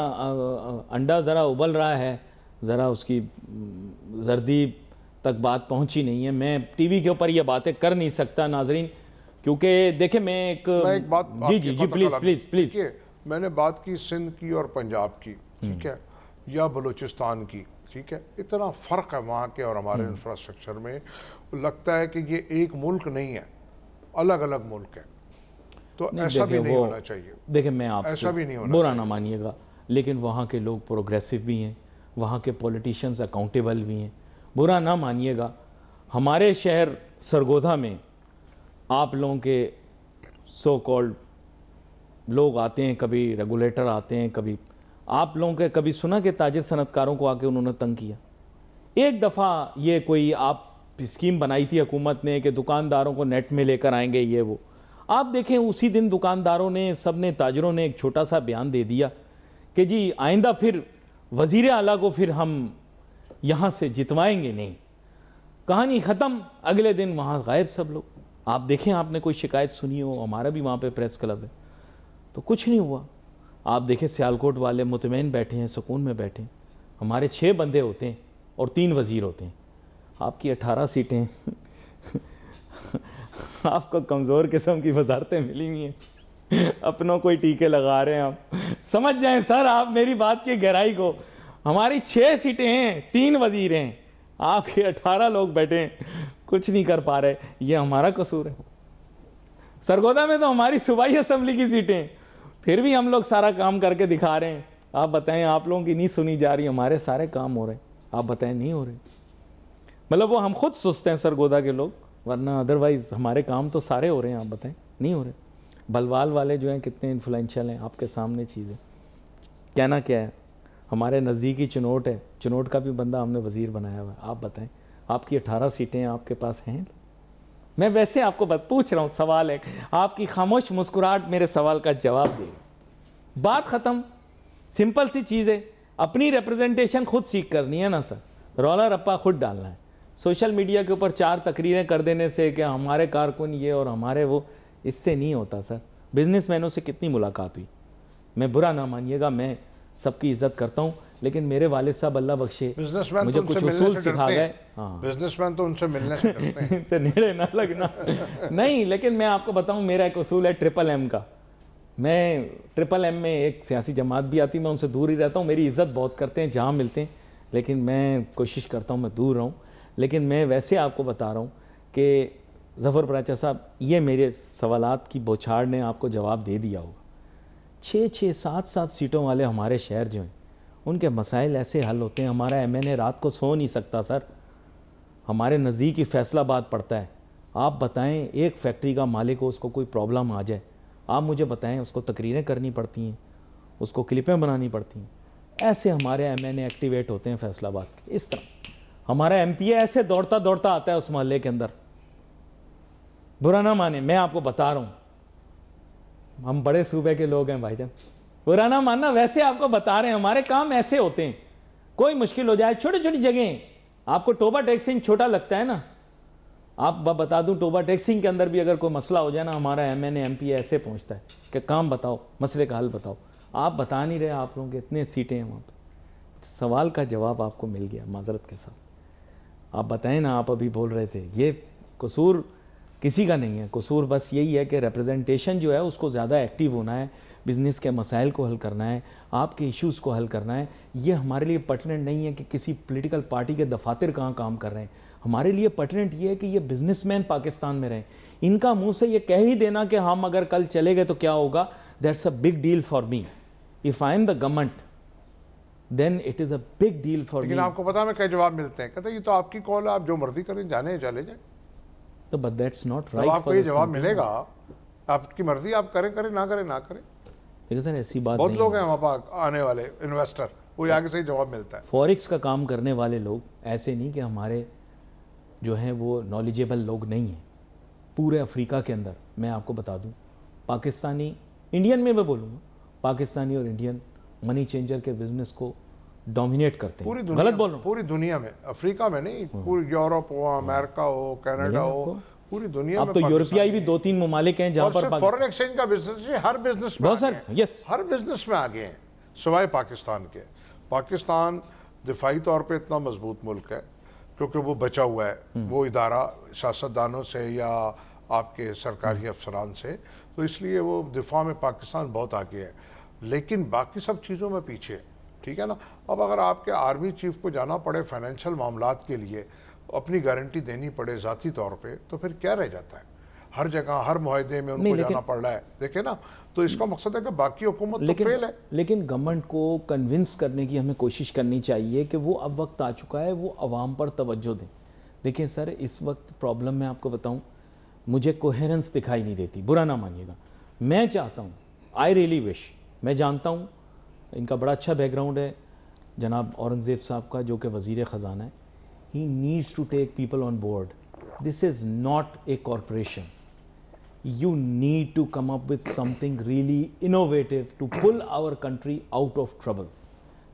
अंडा ज़रा उबल रहा है, ज़रा उसकी जर्दी तक बात पहुंची नहीं है। मैं टीवी के ऊपर ये बातें कर नहीं सकता नाजरीन, क्योंकि देखें मैं एक बात जी प्लीज। मैंने बात की सिंध की और पंजाब की, ठीक है, या बलूचिस्तान की, ठीक है। इतना फ़र्क है वहाँ के और हमारे इंफ्रास्ट्रक्चर में, लगता है कि ये एक मुल्क नहीं है, अलग अलग मुल्क है। तो ऐसा भी नहीं होना चाहिए। देखें मैं आप ऐसा भी नहीं होना, बुरा ना मानिएगा, लेकिन वहाँ के लोग प्रोग्रेसिव भी हैं, वहाँ के पॉलिटिशियंस अकाउंटेबल भी हैं। बुरा ना मानिएगा, हमारे शहर सरगोधा में आप लोगों के सो कॉल्ड लोग आते हैं, कभी रेगुलेटर आते हैं, कभी आप लोगों के कभी सुना कि ताजिर सनतकारों को आके उन्होंने तंग किया? एक दफ़ा ये कोई आप स्कीम बनाई थी हुकूमत ने कि दुकानदारों को नेट में लेकर आएंगे, ये वो। आप देखें उसी दिन दुकानदारों ने, सब ने, ताजरों ने एक छोटा सा बयान दे दिया कि जी आइंदा फिर वज़ीर आला को फिर हम यहाँ से जितवाएंगे नहीं। कहानी ख़त्म, अगले दिन वहाँ गायब सब लोग। आप देखें, आपने कोई शिकायत सुनी हो? हमारा भी वहाँ पे प्रेस क्लब है, तो कुछ नहीं हुआ। आप देखें सियालकोट वाले मुतमईन बैठे हैं, सुकून में बैठे हैं। हमारे 6 बंदे होते हैं और 3 वज़ीर होते हैं, आपकी 18 सीटें आपको कमज़ोर किस्म की वजारतें मिली हुई हैं, अपनों कोई टीके लगा रहे हैं। आप समझ जाएं सर, आप मेरी बात की गहराई को। हमारी 6 सीटें हैं, 3 वज़ीर हैं, आपके 18 लोग बैठे हैं, कुछ नहीं कर पा रहे। ये हमारा कसूर है। सरगोधा में तो हमारी सूबाई असम्बली की सीटें, फिर भी हम लोग सारा काम करके दिखा रहे हैं। आप बताएं, आप लोगों की नहीं सुनी जा रही, हमारे सारे काम हो रहे हैं। आप बताएं नहीं हो रहे? मतलब वो हम खुद सुस्त हैं सरगोधा के लोग, वरना अदरवाइज़ हमारे काम तो सारे हो रहे हैं। आप बताएं नहीं हो रहे? बलवाल वाले जो हैं कितने इन्फ्लुएंशियल हैं, आपके सामने चीज़ है। कहना क्या है, हमारे नज़दीकी चिनोट है, चिनोट का भी बंदा हमने वज़ीर बनाया हुआ है। आप बताएं, आपकी 18 सीटें आपके पास हैं? मैं वैसे आपको पूछ रहा हूँ, सवाल है, आपकी खामोश मुस्कुराहट मेरे सवाल का जवाब दे। बात ख़त्म, सिंपल सी चीज़ है। अपनी रिप्रेजेंटेशन खुद सीख करनी है ना सर, रौला रप्पा खुद डालना है। सोशल मीडिया के ऊपर 4 तकरीरें कर देने से कि हमारे कारकुन ये और हमारे वो, इससे नहीं होता सर। बिजनेसमैनों से कितनी मुलाकात हुई, मैं बुरा ना मानिएगा, मैं सबकी इज्जत करता हूँ, लेकिन मेरे वालिद साहब अल्लाह बख्शे मुझे कुछ उसूल सिखा गए। हाँ, बिजनेसमैन तो उनसे मिलने से डरते हैं। इनसे नेड़े ना लगना। नहीं, लेकिन मैं आपको बताऊं, मेरा एक उसूल है MMM का। मैं MMM में एक सियासी जमात भी आती, मैं उनसे दूर ही रहता हूँ। मेरी इज़्ज़त बहुत करते हैं जहाँ मिलते हैं, लेकिन मैं कोशिश करता हूँ मैं दूर रहूँ। लेकिन मैं वैसे आपको बता रहा हूँ कि ज़फ़र बराचा साहब, ये मेरे सवालात की बौछार ने आपको जवाब दे दिया होगा। 6-6, 7-7 सीटों वाले हमारे शहर जो हैं, उनके मसाइल ऐसे हल होते हैं। हमारा MNA रात को सो नहीं सकता सर, हमारे नज़दीक ही फैसलाबाद पड़ता है। आप बताएं, एक फैक्ट्री का मालिक हो, उसको कोई प्रॉब्लम आ जाए, आप मुझे बताएं, उसको तकरीरें करनी पड़ती हैं, उसको क्लिपें बनानी पड़ती हैं। ऐसे हमारे MNA एक्टिवेट होते हैं फैसलाबाद के। इस तरह हमारा MPA ऐसे दौड़ता दौड़ता आता है उस मोहल्ले के अंदर। बुरा ना माने, मैं आपको बता रहा हूँ, हम बड़े सूबे के लोग हैं भाईजान, बुरा ना मानना, वैसे आपको बता रहे हैं, हमारे काम ऐसे होते हैं। कोई मुश्किल हो जाए, छोटी छोटी जगह, आपको टोबा टैक्सिंग छोटा लगता है ना, आप बता दूं, टोबा टैक्सिंग के अंदर भी अगर कोई मसला हो जाए ना, हमारा MNA MPA ऐसे पहुंचता है कि काम बताओ, मसले का हल बताओ। आप बता नहीं रहे, आप लोगों के इतने सीटें हैं वहाँ पर। सवाल का जवाब आपको मिल गया माजरत के साथ। आप बताएं ना, आप अभी बोल रहे थे, ये कसूर किसी का नहीं है, कसूर बस यही है कि रिप्रेजेंटेशन जो है उसको ज़्यादा एक्टिव होना है, बिज़नेस के मसाइल को हल करना है, आपके इश्यूज़ को हल करना है। ये हमारे लिए पर्टिनेंट नहीं है कि किसी पॉलिटिकल पार्टी के दफातर कहाँ काम कर रहे हैं। हमारे लिए पर्टिनेंट ये है कि ये बिजनेसमैन पाकिस्तान में रहें। इनका मुंह से ये कह ही देना कि हम अगर कल चले गए तो क्या होगा, that's a big deal for me. If I am the government then it is a big deal for me. लेकिन आपको पता है कई जवाब मिलते हैं, कहते हैं ये तो आपकी कॉल है, आप जो मर्जी करें, जाने चले जाए। तो बट दैट्स नॉट राइट। आपको ये जवाब मिलेगा, आपकी मर्जी, आप करें करें, ना करें ना करें। देखिए सर, ऐसी बात बहुत नहीं लोग हैं वहाँ पर आने वाले इन्वेस्टर, वो आगे से ही जवाब मिलता है। फॉरेक्स का काम करने वाले लोग ऐसे नहीं कि हमारे जो हैं वो नॉलेजेबल लोग नहीं हैं। पूरे अफ्रीका के अंदर मैं आपको बता दूं, पाकिस्तानी, इंडियन में मैं बोलूँगा, पाकिस्तानी और इंडियन मनी चेंजर के बिजनेस को डोमिनेट करते हैं। पूरी दुनिया, गलत बोल रहा हूं? पूरी दुनिया में, अफ्रीका में नहीं, पूरी यूरोप हो, अमेरिका हो, कनाडा हो, पूरी दुनिया में। अब तो यूरोपियाई भी 2-3 ममालिक हैं जहां पर फॉरेन एक्सचेंज का बिजनेस हर बिजनेस में, बहुत सर, यस, हर बिजनेस में आगे हैं, सिवाय पाकिस्तान के। पाकिस्तान दिफाई तौर पे इतना मजबूत मुल्क है क्योंकि वो बचा हुआ है, वो इदारा सियासतदानों से या आपके सरकारी अफसरान से, तो इसलिए वो दिफा में पाकिस्तान बहुत आगे है। लेकिन बाकी सब चीज़ों में पीछे है, ठीक है ना। अब अगर आपके आर्मी चीफ को जाना पड़े फाइनेंशियल मामलात के लिए, अपनी गारंटी देनी पड़े ज़ाती तौर पे, तो फिर क्या रह जाता है? हर जगह हर मुआहदे में उनको जाना पड़ रहा है, देखे ना। तो इसका मकसद है कि बाकी हुकूमत तो फेल है। लेकिन गवर्नमेंट को कन्विंस करने की हमें कोशिश करनी चाहिए कि वो अब वक्त आ चुका है, वो अवाम पर तवज्जो दें। देखिए सर, इस वक्त प्रॉब्लम मैं आपको बताऊं, मुझे कोहेरेंस दिखाई नहीं देती, बुरा ना मानिएगा। मैं चाहता हूँ, आई रियली विश, मैं जानता हूँ इनका बड़ा अच्छा बैकग्राउंड है जनाब औरंगज़ेब साहब का, जो कि वज़ीर ख़जाना है। He needs to take people on board. This is not a corporation. You need to come up with something really innovative to pull our country out of trouble.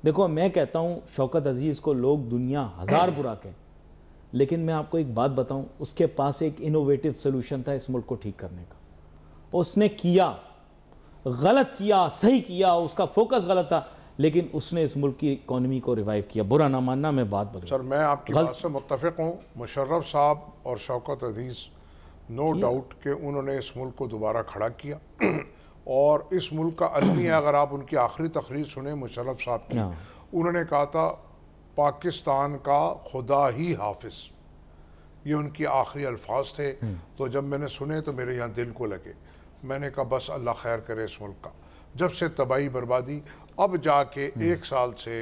देखो, मैं कहता हूँ शौकत अजीज़ को लोग दुनिया हज़ार बुरा कहें, लेकिन मैं आपको एक बात बताऊँ, उसके पास एक इनोवेटिव सोल्यूशन था इस मुल्क को ठीक करने का। उसने किया, गलत किया, सही किया, उसका फोकस गलत था, लेकिन उसने इस मुल्क की इकोनॉमी को रिवाइव किया। बुरा ना मानना, मैं बात बता। सर, मैं आपकी बात से मुत्तफिक हूँ। मुशर्रफ साहब और शौकत अजीज़, नो डाउट कि उन्होंने इस मुल्क को दोबारा खड़ा किया और इस मुल्क का अलमी है। अगर आप उनकी आखिरी तकरीर सुने मुशर्रफ साहब की, उन्होंने कहा था पाकिस्तान का खुदा ही हाफिज, ये उनकी आखिरी अल्फाज थे। तो जब मैंने सुने तो मेरे यहाँ दिल को लगे। मैंने कहा बस अल्लाह खैर करे इस मुल्क का। जब से तबाही बर्बादी, अब जाके 1 साल से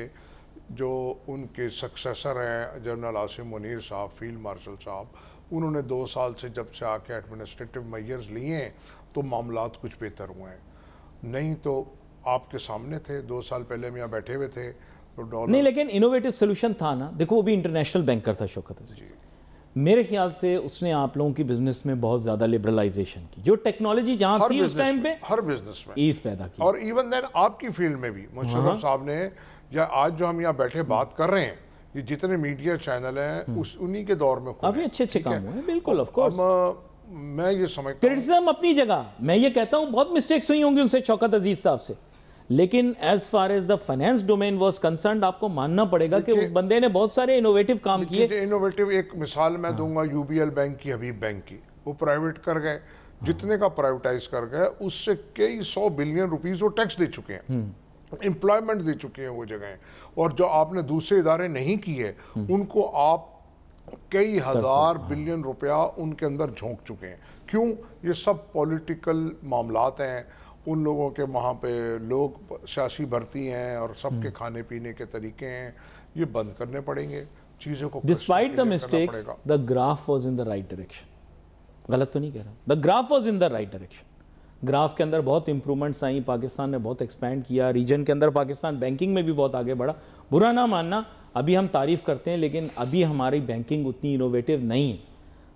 जो उनके सक्सेसर हैं जनरल आसिम मुनीर साहब, फील्ड मार्शल साहब, उन्होंने 2 साल से जब से आके एडमिनिस्ट्रेटिव मेजर्स लिए हैं तो मामलात कुछ बेहतर हुए हैं। नहीं तो आपके सामने थे, 2 साल पहले हम यहाँ बैठे हुए थे तो डॉलर नहीं, लेकिन इनोवेटिव सोल्यूशन था ना। देखो, वो भी इंटरनेशनल बैंकर था शौकत अजीज। मेरे ख्याल से उसने आप लोगों की बिजनेस में बहुत ज्यादा लिबरलाइजेशन की, जो टेक्नोलॉजी जहां थी उस टाइम पे हर बिजनेस में ईज पैदा की। और इवन देन आपकी फील्ड में भी मुशर्रफ साहब ने, या आज जो हम यहाँ बैठे बात कर रहे हैं, ये जितने मीडिया चैनल हैं उस उन्हीं के दौर में काफी अच्छे काम हुए। बिल्कुल, ऑफ कोर्स। मैं ये समझता हूं, क्रिटिसिज्म अपनी जगह, मैं ये कहता हूं बहुत मिस्टेक्स हुई होंगी उनसे, शौकत अजीज साहब से, लेकिन as far as the finance domain was concerned, आपको मानना पड़ेगा कि उस बंदे ने बहुत सारे इनोवेटिव काम किए। इनोवेटिव एक मिसाल मैं दूंगा यूबीएल बैंक की, हबीब बैंक की। वो प्राइवेट कर गए, जितने का प्राइवेटाइज कर गए उससे कई 100 बिलियन रुपीस वो टैक्स दे चुके हैं, एम्प्लॉयमेंट दे चुके हैं वो जगह। और जो आपने दूसरे इदारे नहीं किए उनको आप कई हज़ार बिलियन रुपया उनके अंदर झोंक चुके हैं। क्यों? ये सब पॉलिटिकल मामलात हैं, उन लोगों के वहाँ पे लोग सियासी भर्ती हैं और सबके खाने पीने के तरीके हैं, ये बंद करने पड़ेंगे चीज़ों को। Despite the mistakes the graph was in the right direction. गलत तो नहीं कह रहा, the graph was in the right direction. Graph के अंदर बहुत इंप्रूवमेंट्स आई, पाकिस्तान ने बहुत एक्सपैंड किया, रीजन के अंदर पाकिस्तान बैंकिंग में भी बहुत आगे बढ़ा। बुरा ना मानना, अभी हम तारीफ करते हैं, लेकिन अभी हमारी बैंकिंग उतनी इनोवेटिव नहीं है,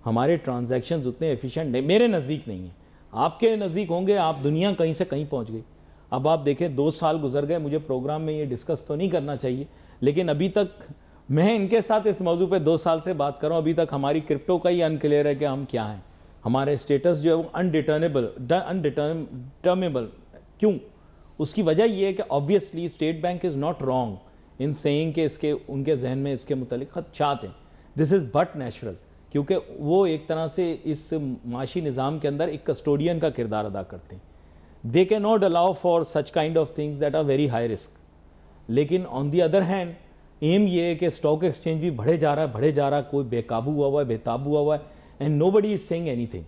हमारे ट्रांजैक्शंस उतने एफिशिएंट नहीं, मेरे नज़दीक नहीं है। आपके नज़दीक होंगे, आप दुनिया कहीं से कहीं पहुंच गई। अब आप देखें 2 साल गुजर गए, मुझे प्रोग्राम में ये डिस्कस तो नहीं करना चाहिए, लेकिन अभी तक मैं इनके साथ इस मौजू पे 2 साल से बात कर रहा हूँ, अभी तक हमारी क्रिप्टो का ही अनक्लियर है कि हम क्या हैं, हमारे स्टेटस जो है वो अनडिटर्मेबल। क्यों? उसकी वजह ये है कि obviously state bank is not wrong in saying कि इसके उनके जहन में इसके मुतालिक खदशात हैं, दिस इज़ बट नेचुरल, क्योंकि वो एक तरह से इस माशी निज़ाम के अंदर एक कस्टोडियन का किरदार अदा करते हैं। They can not allow for such kind of things that are very high risk. लेकिन on the other hand um ये है कि स्टॉक एक्सचेंज भी बढ़े जा रहा है, कोई बेकाबू हुआ है, बेताबू हुआ है, and nobody is saying anything.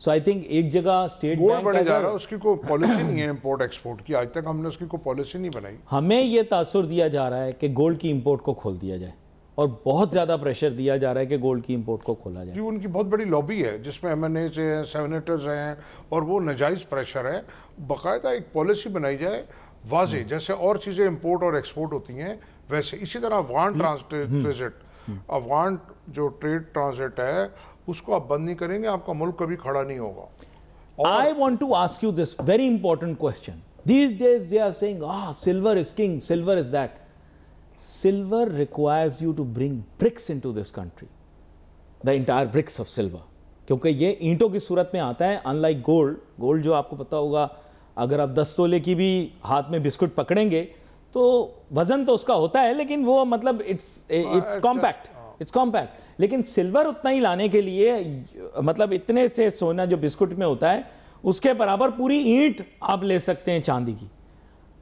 So I think एक जगह स्टेट बैंक बढ़े जा रहा है, उसकी कोई पॉलिसी नहीं है इंपोर्ट एक्सपोर्ट की, आज तक हमने उसकी कोई पॉलिसी नहीं बनाई। हमें ये तासुर दिया जा रहा है कि गोल्ड की इंपोर्ट को खोल दिया जाए, और बहुत ज़्यादा प्रेशर दिया जा रहा है कि गोल्ड की इंपोर्ट को खोला जाए। जी, उनकी बहुत बड़ी लॉबी है जिसमें MNA से हैं, सेनेटर्स हैं, और वो नाजायज़ प्रेशर है। बाकायदा एक पॉलिसी बनाई जाए वाजे, जैसे और चीज़ें इंपोर्ट और एक्सपोर्ट होती हैं वैसे। इसी तरह अफगान ट्रांजिट, अफगान जो ट्रेड ट्रांजिट है उसको आप बंद नहीं करेंगे, आपका मुल्क कभी खड़ा नहीं होगा। I want to ask you this very important question. These days they are saying, silver is king, silver is that. Silver requires you to bring bricks into this country, the entire bricks of silver, क्योंकि ये ईंटों की सूरत में आता है। Unlike gold जो आपको पता होगा, अगर आप 10 तोले की भी हाथ में बिस्कुट पकड़ेंगे तो वजन तो उसका होता है, लेकिन वो मतलब इट्स कॉम्पैक्ट। लेकिन सिल्वर उतना ही लाने के लिए, मतलब इतने से सोना जो बिस्कुट में होता है उसके बराबर पूरी ईंट आप ले सकते हैं चांदी की।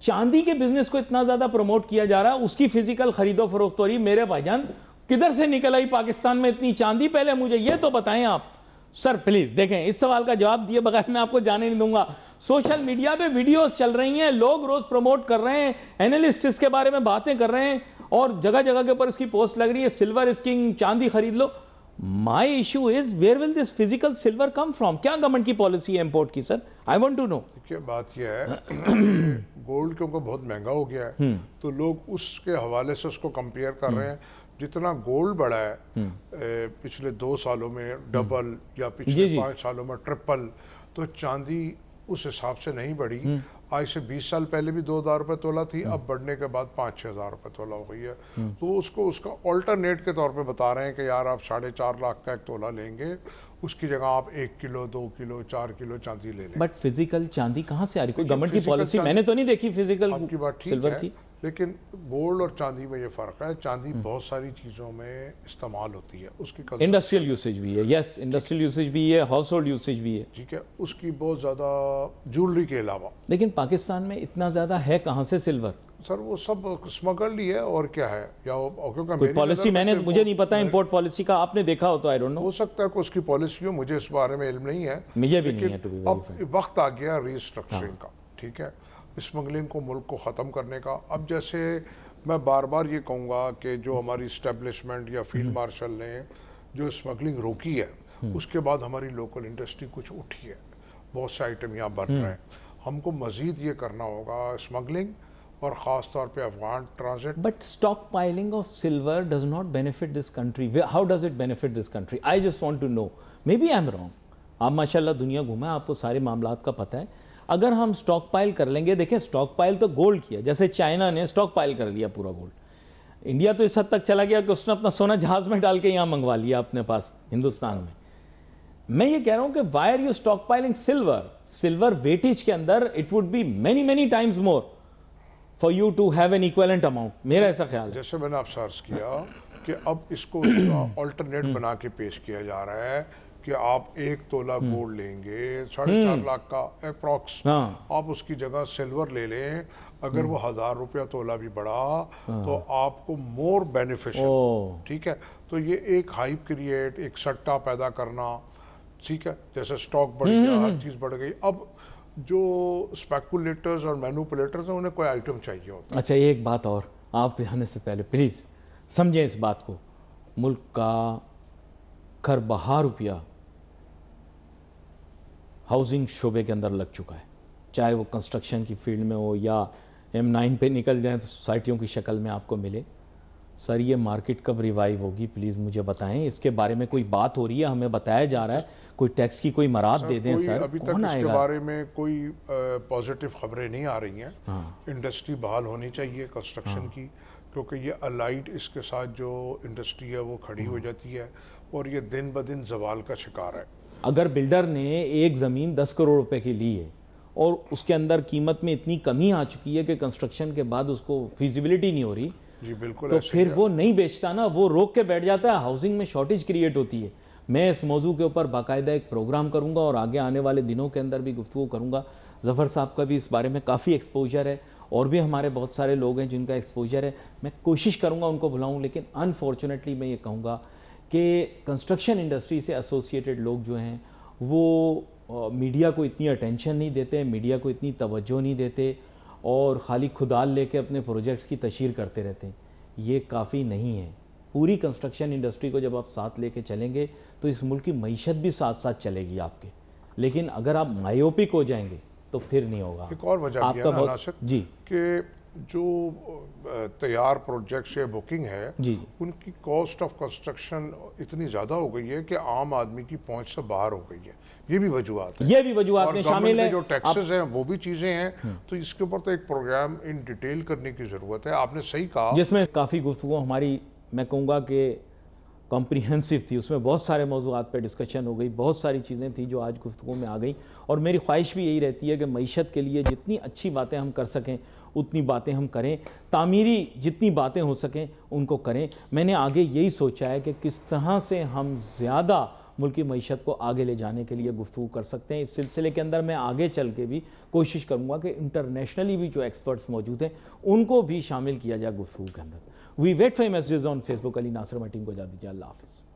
चांदी के बिजनेस को इतना ज्यादा प्रमोट किया जा रहा है, उसकी फिजिकल खरीदो फरोख्त हो रही। मेरे भाईजान, किधर से निकल आई पाकिस्तान में इतनी चांदी? पहले मुझे ये तो बताएं आप सर, प्लीज। देखें, इस सवाल का जवाब दिए बगैर मैं आपको जाने नहीं दूंगा। सोशल मीडिया पे वीडियोस चल रही हैं, लोग रोज प्रमोट कर रहे हैं, एनालिस्ट इसके बारे में बातें कर रहे हैं, और जगह जगह के ऊपर इसकी पोस्ट लग रही है, सिल्वर इज किंग, चांदी खरीद लो। My issue is, where will this physical silver come from? क्या गवर्नमेंट की पॉलिसी है इंपोर्ट की? Sir, I want to know. देखिए, बात यह है गोल्ड क्योंकि बहुत महंगा हो गया है, तो लोग उसके हवाले से उसको कंपेयर कर रहे हैं। जितना गोल्ड बढ़ा है पिछले 2 सालों में डबल, या पिछले 5 सालों में ट्रिपल, तो चांदी उस हिसाब से नहीं बढ़ी। आज से 20 साल पहले भी 2,000 रुपये तोला थी, अब बढ़ने के बाद 5-6 हज़ार रुपये तोला हो गई है। तो उसको उसका ऑल्टरनेट के तौर पे बता रहे हैं कि यार आप 4.5 लाख का एक तोला लेंगे, उसकी जगह आप 1 किलो, 2 किलो, 4 किलो चांदी ले लें। बट फिजिकल चांदी कहाँ से आ रही? कोई गवर्नमेंट की पॉलिसी मैंने तो नहीं देखी फिजिकल आपकी बात ठीक सिल्वर है, की। लेकिन गोल्ड और चांदी में ये फ़र्क है। चांदी बहुत सारी चीज़ों में इस्तेमाल होती है, उसकी इंडस्ट्रियल यूसेज भी है। यस, इंडस्ट्रियल यूसेज भी है, हाउस होल्ड यूसेज भी है, ठीक है, उसकी बहुत ज़्यादा ज्वेलरी के अलावा। लेकिन पाकिस्तान में इतना ज़्यादा है कहाँ से सिल्वर? सर, वो सब स्मगल्ड ही है, और क्या है? या क्योंकि कोई पॉलिसी मुझे नहीं पता इंपोर्ट पॉलिसी का, आपने देखा हो तो आई डोंट नो। हो सकता है कि उसकी पॉलिसी हो, मुझे इस बारे में इल्म नहीं है। मुझे भी नहीं है। अब वक्त आ गया रीस्ट्रक्चरिंग का, ठीक है, स्मगलिंग को, मुल्क को ख़त्म करने का। अब जैसे मैं बार बार ये कहूँगा कि जो हमारी इस्टेब्लिशमेंट या फील्ड मार्शल ने जो स्मगलिंग रोकी है, उसके बाद हमारी लोकल इंडस्ट्री कुछ उठी है, बहुत से आइटम यहाँ बन रहे हैं। हमको मज़ीद ये करना होगा स्मगलिंग, और ख़ास तौर पे Afghan transit. But stockpiling of silver does not benefit this country. How does it benefit this country? I just want to know, maybe I am wrong. आप माशाल्लाह दुनिया घूमा, आपको सारे मामलात का पता है। अगर हम स्टॉक पाइल कर लेंगे, देखें स्टॉक पाइल तो गोल्ड किया, जैसे चाइना ने स्टॉक पाइल कर लिया पूरा गोल्ड। इंडिया तो इस हद तक चला गया कि उसने अपना सोना जहाज में डाल के यहाँ मंगवा लिया अपने पास हिंदुस्तान में। मैं ये कह रहा हूँ कि why are you stockpiling silver weightage के अंदर it would be many times more for you to have an equivalent amount. मेरा ऐसा ख्याल है। जैसे मैंने आपसे अर्ज किया कि अब इसको उसका ऑल्टरनेट बना के पेश किया जा रहा है कि आप 1 तोला गोल्ड लेंगे 4.5 लाख का अप्रॉक्स, आप उसकी जगह सिल्वर ले लें, अगर वो 1,000 रुपया तोला भी बढ़ा तो आपको मोर बेनिफिशियल, ठीक है। तो ये एक हाइप क्रिएट, एक सट्टा पैदा करना, ठीक है, जैसे स्टॉक बढ़ गया, हर चीज़ बढ़ गई। अब जो स्पेकुलेटर्स और मैनिपुलेटर्स हैं उन्हें कोई आइटम चाहिए होता है। अच्छा, एक बात और, आप आने से पहले प्लीज़ समझें इस बात को, मुल्क का खरबहा रुपया हाउसिंग शोबे के अंदर लग चुका है, चाहे वो कंस्ट्रक्शन की फील्ड में हो या M9 पे निकल जाए तो सोसाइटियों की शक्ल में आपको मिले। सर, ये मार्केट कब रिवाइव होगी, प्लीज़ मुझे बताएं। इसके बारे में कोई बात हो रही है, हमें बताया जा रहा है, कोई टैक्स की कोई मराद दे दें सर। अभी तक इसके बारे में कोई पॉजिटिव खबरें नहीं आ रही हैं। हाँ। इंडस्ट्री बहाल होनी चाहिए कंस्ट्रक्शन की, क्योंकि ये अलाइड इसके साथ जो इंडस्ट्री है वो खड़ी हो जाती है और ये दिन ब दिन जवाल का शिकार है। अगर बिल्डर ने एक ज़मीन 10 करोड़ रुपए की ली है और उसके अंदर कीमत में इतनी कमी आ चुकी है कि कंस्ट्रक्शन के बाद उसको फिजिबिलिटी नहीं हो रही, जी बिल्कुल, तो फिर वो नहीं बेचता ना, वो रोक के बैठ जाता है। हाउसिंग में शॉर्टेज क्रिएट होती है। मैं इस मौजू के ऊपर बाकायदा एक प्रोग्राम करूंगा और आगे आने वाले दिनों के अंदर भी गुफ्तगू करूंगा। ज़फ़र साहब का भी इस बारे में काफ़ी एक्सपोजर है और भी हमारे बहुत सारे लोग हैं जिनका एक्सपोजर है। मैं कोशिश करूंगा उनको बुलाऊं, लेकिन अनफॉर्चुनेटली मैं ये कहूँगा कि कंस्ट्रक्शन इंडस्ट्री से एसोसिएटेड लोग जो हैं वो मीडिया को इतनी अटेंशन नहीं देते, मीडिया को इतनी तवज्जो नहीं देते और ख़ाली खुदाल लेके अपने प्रोजेक्ट्स की तशहीर करते रहते हैं। ये काफ़ी नहीं है। पूरी कंस्ट्रक्शन इंडस्ट्री को जब आप साथ लेके चलेंगे तो इस मुल्क की मईशत भी साथ साथ चलेगी आपके। लेकिन अगर आप मायोपिक हो जाएंगे तो फिर नहीं होगा। एक और वजह आपका बहुत नासिर जी कि जो तैयार प्रोजेक्ट्स या बुकिंग है जी उनकी कॉस्ट ऑफ कंस्ट्रक्शन इतनी ज़्यादा हो गई है कि आम आदमी की पहुंच से बाहर हो गई है। ये भी वजूहत है, ये भी वजूहत में शामिल है। जो टैक्सेस हैं वो भी चीज़ें हैं, तो इसके ऊपर तो एक प्रोग्राम इन डिटेल करने की ज़रूरत है। आपने सही कहा, जिसमें काफ़ी गुफ्तगू हमारी, मैं कहूँगा कि कॉम्प्रिहेंसिव थी, उसमें बहुत सारे मौज़ूआत पे डिस्कशन हो गई, बहुत सारी चीज़ें थी जो आज गुफ्तगू में आ गई। और मेरी ख्वाहिश भी यही रहती है कि मईशत के लिए जितनी अच्छी बातें हम कर सकें उतनी बातें हम करें, तामीरी जितनी बातें हो सकें उनको करें। मैंने आगे यही सोचा है कि किस तरह से हम ज़्यादा मुल्क की मईशत को आगे ले जाने के लिए गुफ्तगू कर सकते हैं। इस सिलसिले के अंदर मैं आगे चल के भी कोशिश करूँगा कि इंटरनेशनली भी जो एक्सपर्ट्स मौजूद हैं उनको भी शामिल किया जाए गुफ्तगू के अंदर। We wait for messages on Facebook. Ali Nasir, team को जा दीजिए। अल्लाह हाफ़िज़।